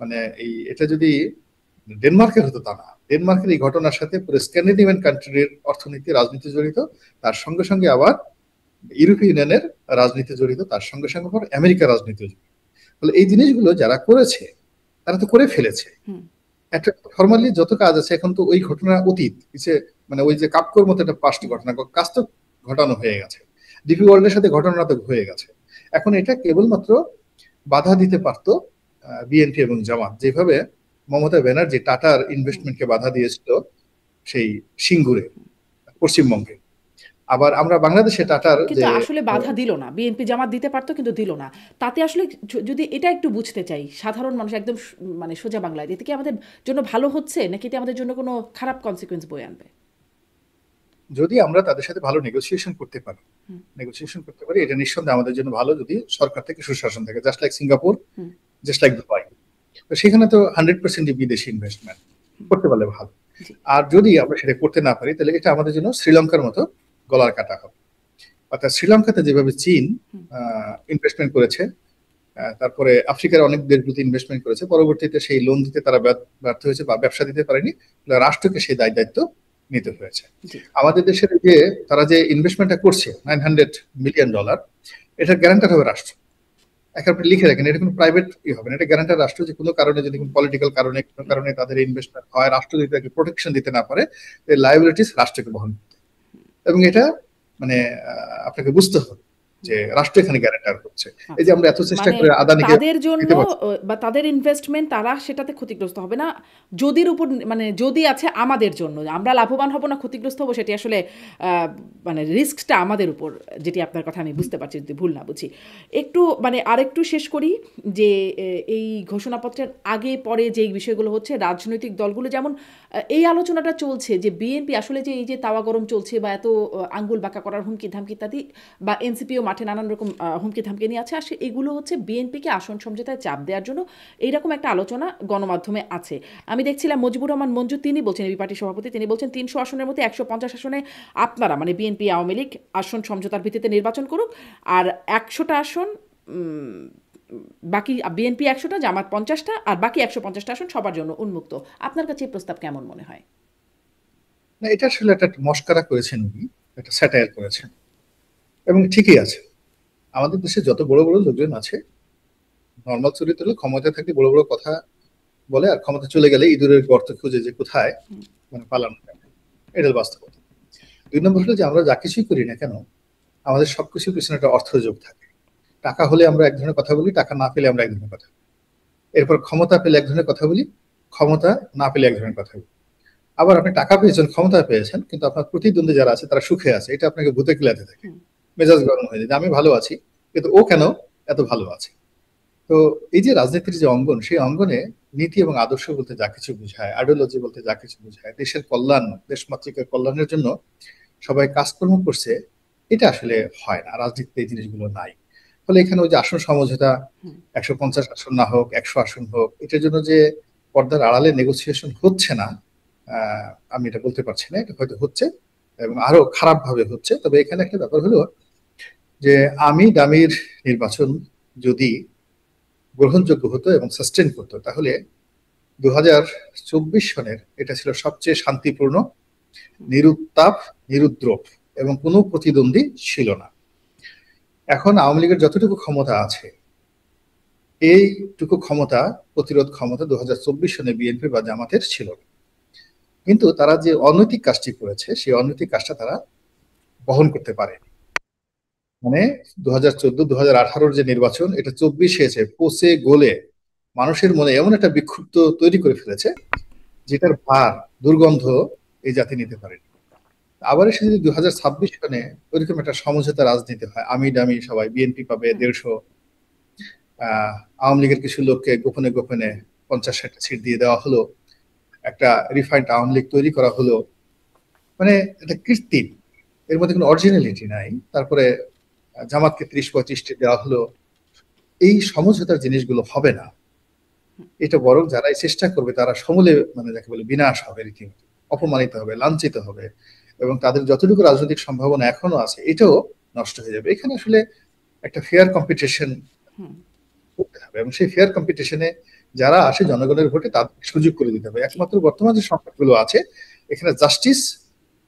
মানে এটা যদি ডেনমার্কের হতো তা না, ডেনমার্কের এই ঘটনার সাথে পুরো স্ক্যান্ডিনেভিয়ান কান্ট্রির অর্থনীতি, রাজনীতি জড়িত, তার সঙ্গে সঙ্গে আবার ইউরোপীয় ইউনিয়নের রাজনীতি জড়িত, তার সঙ্গে সঙ্গে আবার আমেরিকার রাজনীতি জড়িত। ফলে এই জিনিসগুলো যারা করেছে তারা তো করে ফেলেছে। একটা ফর্মালি যত কাজ আছে এখন তো ওই ঘটনা অতীত, মানে ওই যে কাপকোর মতো একটা পাস্ট ঘটনা, কাজ তো ঘটানো হয়ে গেছে, ডিপি ওয়ার্ল্ডের সাথে ঘটনা তো হয়ে গেছে। এখন এটা কেবলমাত্র বাধা দিতে পারতো বিএনপি এবং জামাত, যেভাবে মমতা ব্যানার্জি টাটার ইনভেস্টমেন্টকে বাধা দিয়েছিল সেই সিঙ্গুরে, পশ্চিমবঙ্গে। আবার আমরা বাংলাদেশে টাটার কিন্তু আসলে বাধা দিল না, বিএনপি জামাত দিতে পারতো কিন্তু দিল না। তাতে আসলে যদি এটা একটু বুঝতে চাই, সাধারণ মানুষ একদম মানে সোজা বাংলায়, এতে কি আমাদের জন্য ভালো হচ্ছে নাকি এটা আমাদের জন্য কোনো খারাপ কনসিকুয়েন্স বয়ে আনবে? যদি আমরা তাদের সাথে ভালো নেগোসিয়েশন করতে পারি, এটা নিঃসন্দেহে আমাদের জন্য ভালো, যদি সরকার থেকে সুশাসন থাকে, just like Singapore, just like Dubai. তো সেখানে তো 100% বিদেশি ইনভেস্টমেন্ট করতে পারলে ভালো। আর যদি আমরা সেটা করতে না পারি তাহলে এটা আমাদের জন্য শ্রীলঙ্কার মতো গলার কাটা হবে। অর্থাৎ শ্রীলঙ্কাতে যেভাবে চীন ইনভেস্টমেন্ট করেছে, তারপরে আফ্রিকার অনেক দেশগুলোতে ইনভেস্টমেন্ট করেছে, পরবর্তীতে সেই লোন দিতে তারা ব্যর্থ হয়েছে বা ব্যবসা দিতে পারেনি, রাষ্ট্রকে সেই দায়িত্ব নিতে হয়েছে। আমাদের দেশের যে তারা যে ইনভেস্টমেন্টটা করছে $900 মিলিয়ন, এটার গ্যারান্টার হবে রাষ্ট্র। আপনি লিখে রাখেন, এটা কোনো প্রাইভেট হবে না, এটা গ্যারান্টার রাষ্ট্র। যে কোনো কারণে যদি কোনো পলিটিক্যাল কারণে কোনো কারণে তাদের ইনভেস্টমেন্ট হয়, রাষ্ট্র যদি তাকে প্রোটেকশন দিতে না পারে, লায়াবিলিটিস রাষ্ট্রকে বহন করতে, এবং এটা মানে আপনাকে বুঝতে হবে যে রাষ্ট্র এখানে গ্যারান্টার করছে। এই যে আমরা এত চেষ্টা করে আদানিকে তাদের জন্য বা তাদের ইনভেস্টমেন্ট তারা সেটাতে ক্ষতিগ্রস্ত হবে না, যদির উপর মানে যদি আছে আমাদের জন্য আমরা লাভবান হব না ক্ষতিগ্রস্ত হবো, সেটি আসলে মানে রিস্কটা আমাদের উপর, যেটি আপনার কথা আমি বুঝতে পারছি যদি ভুল না বুঝি। একটু মানে আরেকটু শেষ করি যে এই ঘোষণাপত্রের আগে পরে যে বিষয়গুলো হচ্ছে, রাজনৈতিক দলগুলো যেমন এই আলোচনাটা চলছে যে বিএনপি আসলে যে এই যে তাওয়া গরম চলছে বা এত আঙ্গুল বাঁকা করার হুমকি ধামকি ইত্যাদি, বা এনসিপিও মাঠে নানান রকম হুমকি ধামকি নিয়ে আছে, আসলে এগুলো হচ্ছে বিএনপিকে আসন সমঝোতায় চাপ দেওয়ার জন্য এইরকম একটা আলোচনা গণমাধ্যমে আছে। আমি দেখছিলাম মুজিবুর রহমান মঞ্জু, তিনি বলছেন, এবি পার্টির সভাপতি, তিনি বলছেন 300 আসনের মধ্যে 150 আসনে আপনারা মানে বিএনপি আওয়ামী লীগ আসন সমঝোতার ভিত্তিতে নির্বাচন করুক, আর 100টা আসন বাকি বিএনপি 100টা, জামাত 50টা, আর বাকি 150টা আসন সবার জন্য উন্মুক্ত। আপনার কাছে এই প্রস্তাব কেমন মনে হয়? না, এটা আসলে একটা মস্করা করেছেন উনি, একটা স্যাটায়ার করেছেন, এবং ঠিকই আছে। আমাদের দেশে যত বড় বড় লোকজন আছে, নর্মাল চরিত্র হলে ক্ষমতা থাকলে বড় বড় কথা বলে, আর ক্ষমতা চলে গেলে ইঁদুরের গর্ত খুঁজে যে কোথায় মানে পালানো যায়, এটা বাস্তবতা। 2 নম্বর হলো যে আমরা যা কিছুই করি না কেন, আমাদের সবকিছুর পিছনে একটা অর্থযোগ থাকে। টাকা হলে আমরা এক ধরনের কথা বলি, টাকা না পেলে আমরা এক ধরনের কথা বলি। এরপর ক্ষমতা পেলে এক ধরনের কথা বলি, ক্ষমতা না পেলে এক ধরনের কথা বলি। আবার আপনি টাকা পেয়েছেন, ক্ষমতা পেয়েছেন, কিন্তু আপনার প্রতিদ্বন্দ্বী যারা আছে তারা সুখে আছে, এটা আপনাকে ভূতে কিলাতে থাকে, মেজাজ গরম হয়ে যায়, আমি ভালো আছি কিন্তু ও কেন এত ভালো আছে। তো এই যে রাজনীতির যে অঙ্গন, সেই অঙ্গনে নীতি এবং আদর্শ বলতে যা কিছু বোঝায়, আইডিওলজি বলতে যা কিছু বোঝায়, দেশের কল্যাণ, দেশমাতৃকার কল্যাণের জন্য সবাই কাজকর্ম করছে, এটা আসলে হয় না, রাজনীতিতে এই জিনিসগুলো নাই। ফলে এখানে ওই যে আসন সমঝোতা 150 আসন না হোক, 100 আসন হোক, এটার জন্য যে পর্দার আড়ালে নেগোসিয়েশন হচ্ছে না, আমি এটা বলতে পারছি না, এটা হয়তো হচ্ছে এবং আরো খারাপ ভাবে হচ্ছে। তবে এখানে একটা ব্যাপার হলো যে আমি দামির নির্বাচন যদি গ্রহণযোগ্য হতো এবং সাস্টেন করতো, তাহলে 2024 সনের এটা ছিল সবচেয়ে শান্তিপূর্ণ, নিরুত্তাপ, নিরুদ্রব, এবং কোনো প্রতিদ্বন্দ্বী ছিল না। এখন আওয়ামী লীগের যতটুকু ক্ষমতা আছে, এইটুকু ক্ষমতা, প্রতিরোধ ক্ষমতা 2024 সনে বিএনপি বা জামাতের ছিল না। কিন্তু তারা যে অনৈতিক কাজটি করেছে, সেই অনৈতিক কাজটা তারা বহন করতে পারে। মানে 2014, 2018 যে নির্বাচন, এটা 24 এসে পচে গলে মানুষের মনে এমন একটা বিক্ষুব্ধ তৈরি করে ফেলেছে, যেটার ভার, দুর্গন্ধ এই জাতি নিতে পারেনি। আবার এসে যদি 2026 সনে ওইরকম একটা সমঝোতা রাজনীতি হয়, আমি ডামি সবাই, বিএনপি পাবে 150, আওয়ামী লীগের কিছু লোককে গোপনে গোপনে 50-60টা সিট দিয়ে দেওয়া হলো, একটা রিফাইন্ড আওয়ামী লীগ তৈরি করা হলো, মানে এটা কৃত্রিম, এর মধ্যে কোনো অরিজিনালিটি নাই। তারপরে জামাতকে 30-35টি দেওয়া হলো, এই সমঝোতার জিনিসগুলো হবে না। এটা বরং যারাই চেষ্টা করবে তারা সমূলে মানে যাকে বলে বিনাশ হবে, রীতিমতো অপমানিত হবে, লাঞ্ছিত হবে, এবং তাদের যতটুকু রাজনৈতিক সম্ভাবনা এখনো আছে এটাও নষ্ট হয়ে যাবে। এখানে আসলে একটা ফেয়ার কম্পিটিশন করতে হবে, এবং সেই ফেয়ার কম্পিটিশনে যারা আসে জনগণের ভোটে তাদের সুযোগ করে দিতে হবে। একমাত্র বর্তমান যে সংকটগুলো আছে, এখানে জাস্টিস,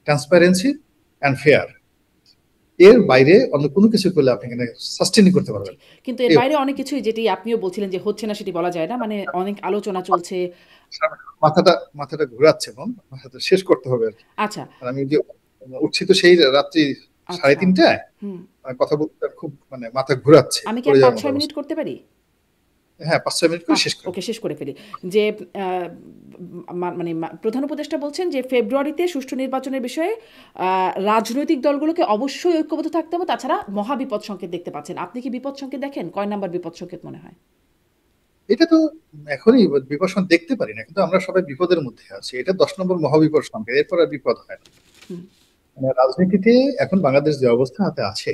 ট্রান্সপারেন্সি অ্যান্ড ফেয়ার, এর বাইরে অন্য কোনো কিছু করলে আপনি এখানে সাস্টেইন করতে পারবেন। কিন্তু এর বাইরে অনেক কিছুই, যেটি আপনিও বলছিলেন যে হচ্ছে না, সেটি বলা যায় না, মানে অনেক আলোচনা চলছে। মাথাটা ঘোরাচ্ছে, মাথাটা শেষ করতে হবে আর কি। আচ্ছা, আমি যে উঠছি তো সেই রাত্রি 3:30টায়, কথা বলতে খুব মানে মাথা ঘোরাচ্ছে। আমি কি 5-6 মিনিট করতে পারি? হ্যাঁ, 5-6 মিনিট করে শেষ করি। ওকে, শেষ করে ফেলি। যে মানে প্রধান উপদেষ্টা বলছেন যে ফেব্রুয়ারিতে সুষ্ঠু নির্বাচনের বিষয়ে রাজনৈতিক দলগুলোকে অবশ্যই ঐক্যবদ্ধ থাকতে হবে, তাছাড়া মহাবিপদ সংকেত দেখতে পাচ্ছেন। আপনি কি বিপদ সংকেত দেখেন? কয় নাম্বার বিপদ সংকেত মনে হয়? এটা তো এখনই বিপদ সংকেত দেখতে পারি না, কিন্তু আমরা সবাই বিপদের মধ্যে আছি। এটা 10 নম্বর মহাবিপদ সংকেত, এরপর আর বিপদ হয় না। মানে রাজনীতিতে এখন বাংলাদেশ যে অবস্থা হাতে আছে,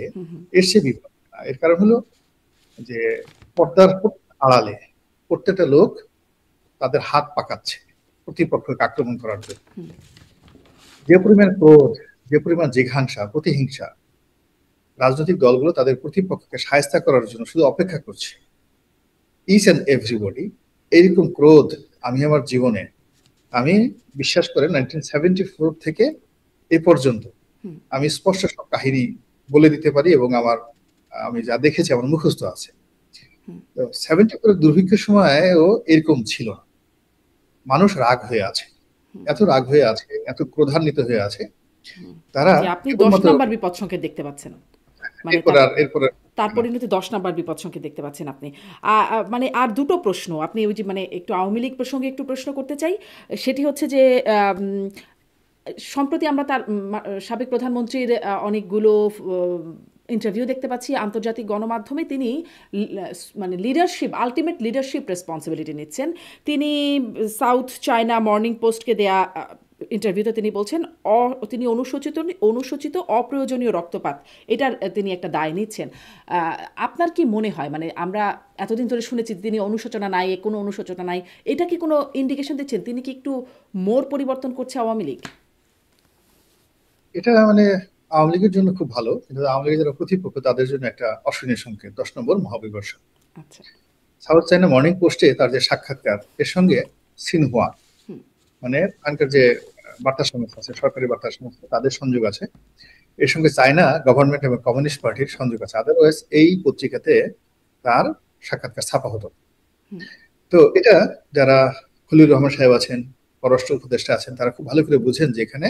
এর সে বিপদ। এর কারণ হলো যে পর্দার আড়ালে প্রত্যেকটা লোক তাদের হাত পাকাচ্ছে প্রতিপক্ষকে আক্রমণ করার জন্য। যে পরিমাণ ক্রোধ, যে পরিমাণ জিঘাংসা, প্রতিহিংসা, রাজনৈতিক দলগুলো তাদের প্রতিপক্ষকে শায়েস্তা করার জন্য শুধু অপেক্ষা করছে। ইচ অ্যান্ড এভরিবডি, এইরকম ক্রোধ আমি আমার জীবনে, আমি বিশ্বাস করেন 1974 থেকে এ পর্যন্ত আমি স্পষ্ট সব কাহিনী বলে দিতে পারি এবং আমি যা দেখেছি আমার মুখস্থ আছে। 74 দুর্ভিক্ষের সময়ও এরকম ছিল না। মানুষ রাগ হয়ে আছে, এত রাগ হয়ে আছে, এত ক্রোধান্বিত হয়ে আছে, তারা আপনি 10 নাম্বার বিপদ সংকেত দেখতে পাচ্ছেন, মানে তার পরিণতি 10 নাম্বার বিপদ সংকেত দেখতে পাচ্ছেন আপনি। মানে আর দুটো প্রশ্ন আপনি ওই যে মানে একটু আওয়ামী লীগ প্রসঙ্গে একটু প্রশ্ন করতে চাই। সেটি হচ্ছে যে সম্প্রতি আমরা তার সাবেক প্রধানমন্ত্রীর অনেকগুলো ইন্টারভিউ দেখতে পাচ্ছি আন্তর্জাতিক গণমাধ্যমে। তিনি মানে লিডারশিপ, আলটিমেট লিডারশিপ রেসপন্সিবিলিটি নিচ্ছেন। তিনি সাউথ চায়না মর্নিং পোস্টকে দেয়া ইন্টারভিউতে তিনি বলছেন তিনি অনুসূচিত অপ্রয়োজনীয় রক্তপাত এটার তিনি একটা দায় নিচ্ছেন। আপনার কি মনে হয়, মানে আমরা এতদিন ধরে শুনেছি তিনি অনুশোচনা নাই, কোনো অনুশোচনা নাই, এটা কি কোনো ইন্ডিকেশন দিচ্ছেন তিনি কি একটু মোড় পরিবর্তন করছে আওয়ামী লীগ? এটা মানে আওয়ামী লীগের জন্য খুব ভালো, কিন্তু আওয়ামী লীগের যারা প্রতিপক্ষ তাদের জন্য একটা অশনীয় সংকেত। 10 নম্বর মহাবিবর্ষণ। আচ্ছা, সাউথ চায়না মর্নিং পোস্টে তার যে সাক্ষাৎকার, এর সঙ্গে সিনহুয়া মানে আনকার যে বার্তা সংস্থা আছে, সরকারি বার্তা সংস্থা, তাদের সংযোগ আছে। এর সঙ্গে চায়না গভর্নমেন্ট এবং কমিউনিস্ট পার্টির সংযোগ আছে। আদারওয়াইজ এই পত্রিকাতে তার সাক্ষাৎকার ছাপা হতো। তো এটা যারা খলিলুর রহমান সাহেব আছেন, পররাষ্ট্র উপদেষ্টা আছেন, তারা খুব ভালো করে বুঝেন যে এখানে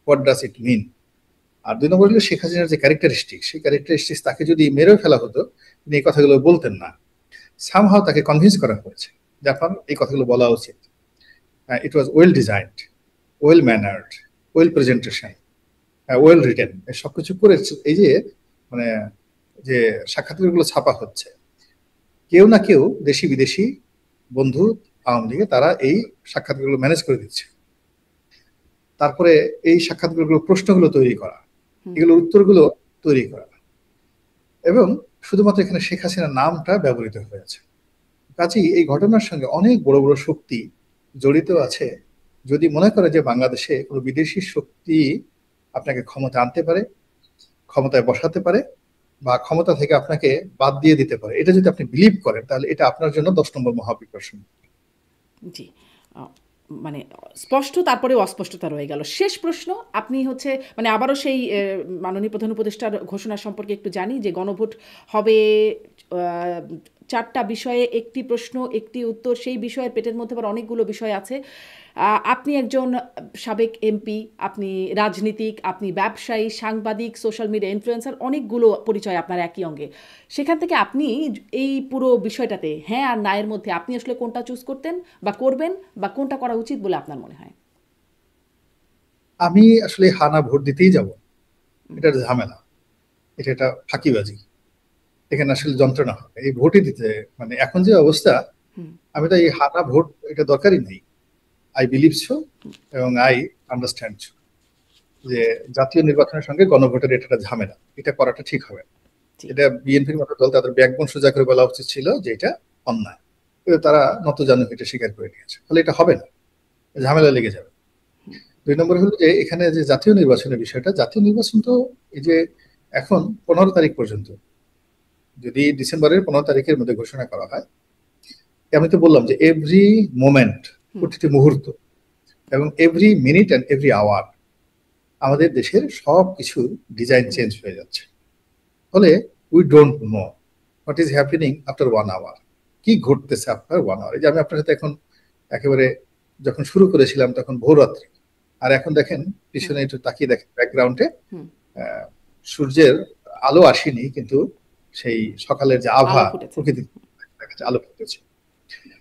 হোয়াট ডাজ ইট মিন। আর 2 নম্বর হলো শেখ হাসিনার যে ক্যারেক্টারিস্টিক, সেই ক্যারেক্টারিস্টিক তাকে যদি মেরেও ফেলা হতো তিনি এই কথাগুলো বলতেন না। সামহাও তাকে কনভিন্স করা হয়েছে যে আপনার এই কথাগুলো বলা উচিত। It was well designed, well mannered, well presentation, well written, সবকিছু করে এই যে মানে যে সাক্ষাৎকারগুলো ছাপা হচ্ছে, কেউ না কেউ দেশি বিদেশি বন্ধু আওয়ামী লীগে তারা এই সাক্ষাৎকারগুলো ম্যানেজ করে দিচ্ছে। তারপরে এই সাক্ষাৎকারগুলো প্রশ্নগুলো তৈরি করা, এগুলোর উত্তরগুলো তৈরি করা, এবং শুধুমাত্র এখানে শেখ হাসিনার নামটা ব্যবহৃত হয়েছে। কাজেই এই ঘটনার সঙ্গে অনেক বড় বড় শক্তি জড়িত আছে। যদি মনে করে যে বাংলাদেশে কোনো বিদেশি শক্তি আপনাকে ক্ষমতা আনতে পারে, ক্ষমতায় বসাতে পারে, বা ক্ষমতা থেকে আপনাকে বাদ দিয়ে দিতে পারে, এটা যদি আপনি বিলিভ করেন, তাহলে এটা আপনার জন্য 10 নম্বর মহাবিকর্ষণ। জি, মানে স্পষ্ট, তারপরে অস্পষ্টতা রয়ে গেল। শেষ প্রশ্ন, আপনি হচ্ছে মানে আবারও সেই মাননীয় প্রধান উপদেষ্টার ঘোষণা সম্পর্কে একটু জানি যে গণভোট হবে 4টা বিষয়ে, একটি প্রশ্ন একটি উত্তর। সেই বিষয়ের পেটের মধ্যে আবার অনেকগুলো বিষয় আছে। আপনি একজন সাবেক এমপি, আপনি রাজনীতিক, আপনি ব্যবসায়ী, সাংবাদিক, সোশ্যাল মিডিয়া ইনফ্লুয়েন্সার, অনেকগুলো পরিচয় আপনার একই অঙ্গে। সেখান থেকে আপনি এই পুরো বিষয়টাতে হ্যাঁ আর না এর মধ্যে আপনি আসলে কোনটা চুজ করতেন বা করবেন, বা কোনটা করা উচিত বলে আপনার মনে হয়? আমি আসলে হানা ভোট দিতেই যাব, এটা ঝামেলা, এটা ফাঁকিবাজি। এখানে আসলে যন্ত্রণা হবে এই ভোটই দিতে, মানে এখন যে অবস্থা, আমি তো এই হানা ভোট এটা দরকারই নেই। আই বিলিভ সো এবং আই আন্ডারস্ট্যান্ড যে জাতীয় নির্বাচনের সঙ্গে গণভোটের এটা ঝামেলা, এটা করাটা ঠিক হবে। এটা বিএনপির মতো দল তাদের ব্যাকবোন সোজা করে বলা উচিত ছিল যে এটা অন্যায়, কিন্তু তারা নতজানু এটা স্বীকার করে নিয়েছে, ফলে এটা হবে না, ঝামেলা লেগে যাবে। 2 নম্বর হলো যে এখানে যে জাতীয় নির্বাচনের বিষয়টা, জাতীয় নির্বাচন তো এই যে এখন 15 তারিখ পর্যন্ত, যদি ডিসেম্বরের 15 তারিখের মধ্যে ঘোষণা করা হয়, আমি তো বললাম যে এভরি মোমেন্ট, প্রতিটি মুহূর্ত এবং every minute and every hour আমাদের দেশের সব কিছু ডিজাইন চেঞ্জ হয়ে যাচ্ছে। ফলে we don't know what is happening after 1 hour, কি ঘটতেছে আফটার 1 আওয়ার। এই যে আমি আপনার সাথে এখন একেবারে যখন শুরু করেছিলাম তখন ভোররাত্রি, আর এখন দেখেন পিছনে একটু তাকিয়ে দেখেন ব্যাকগ্রাউন্ডে সূর্যের আলো আসেনি, কিন্তু সেই সকালের যে আভা প্রকৃতি আলো ফুটেছে।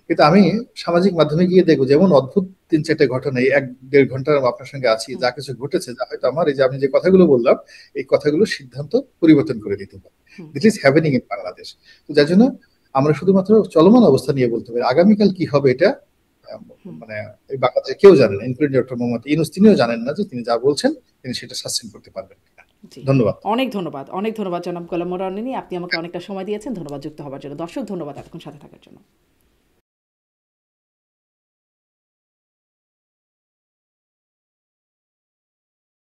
কিন্তু আমি সামাজিক মাধ্যমে গিয়ে দেখবো যেমন অদ্ভুত 3-4টে ঘটনা, এই 1-1.5 ঘন্টার আপনার সঙ্গে আছি, যা কিছু ঘটেছে, যা হয়তো আমার এই যে আমি যে কথাগুলো বললাম এই কথাগুলো সিদ্ধান্ত পরিবর্তন করে দিতে পারে। This is happening in Bangladesh. তো যার জন্য আমরা শুধুমাত্র চলমান অবস্থা নিয়ে বলতে পারি, আগামীকাল কি হবে এটা মানে এই বাংলাদেশে কেউ জানে না, ইনক্লুডিং ডক্টর মোহাম্মদ ইউনূস, তিনিও জানেন না যে তিনি যা বলছেন তিনি সেটা সাসটেইন করতে পারবেন কিনা। ধন্যবাদ। অনেক ধন্যবাদ জনাব গোলাম মোরআনী, আপনি আমাকে অনেকটা সময় দিয়েছেন। ধন্যবাদ যুক্ত হওয়ার জন্য। দর্শক ধন্যবাদ এতক্ষণ সাথে থাকার জন্য।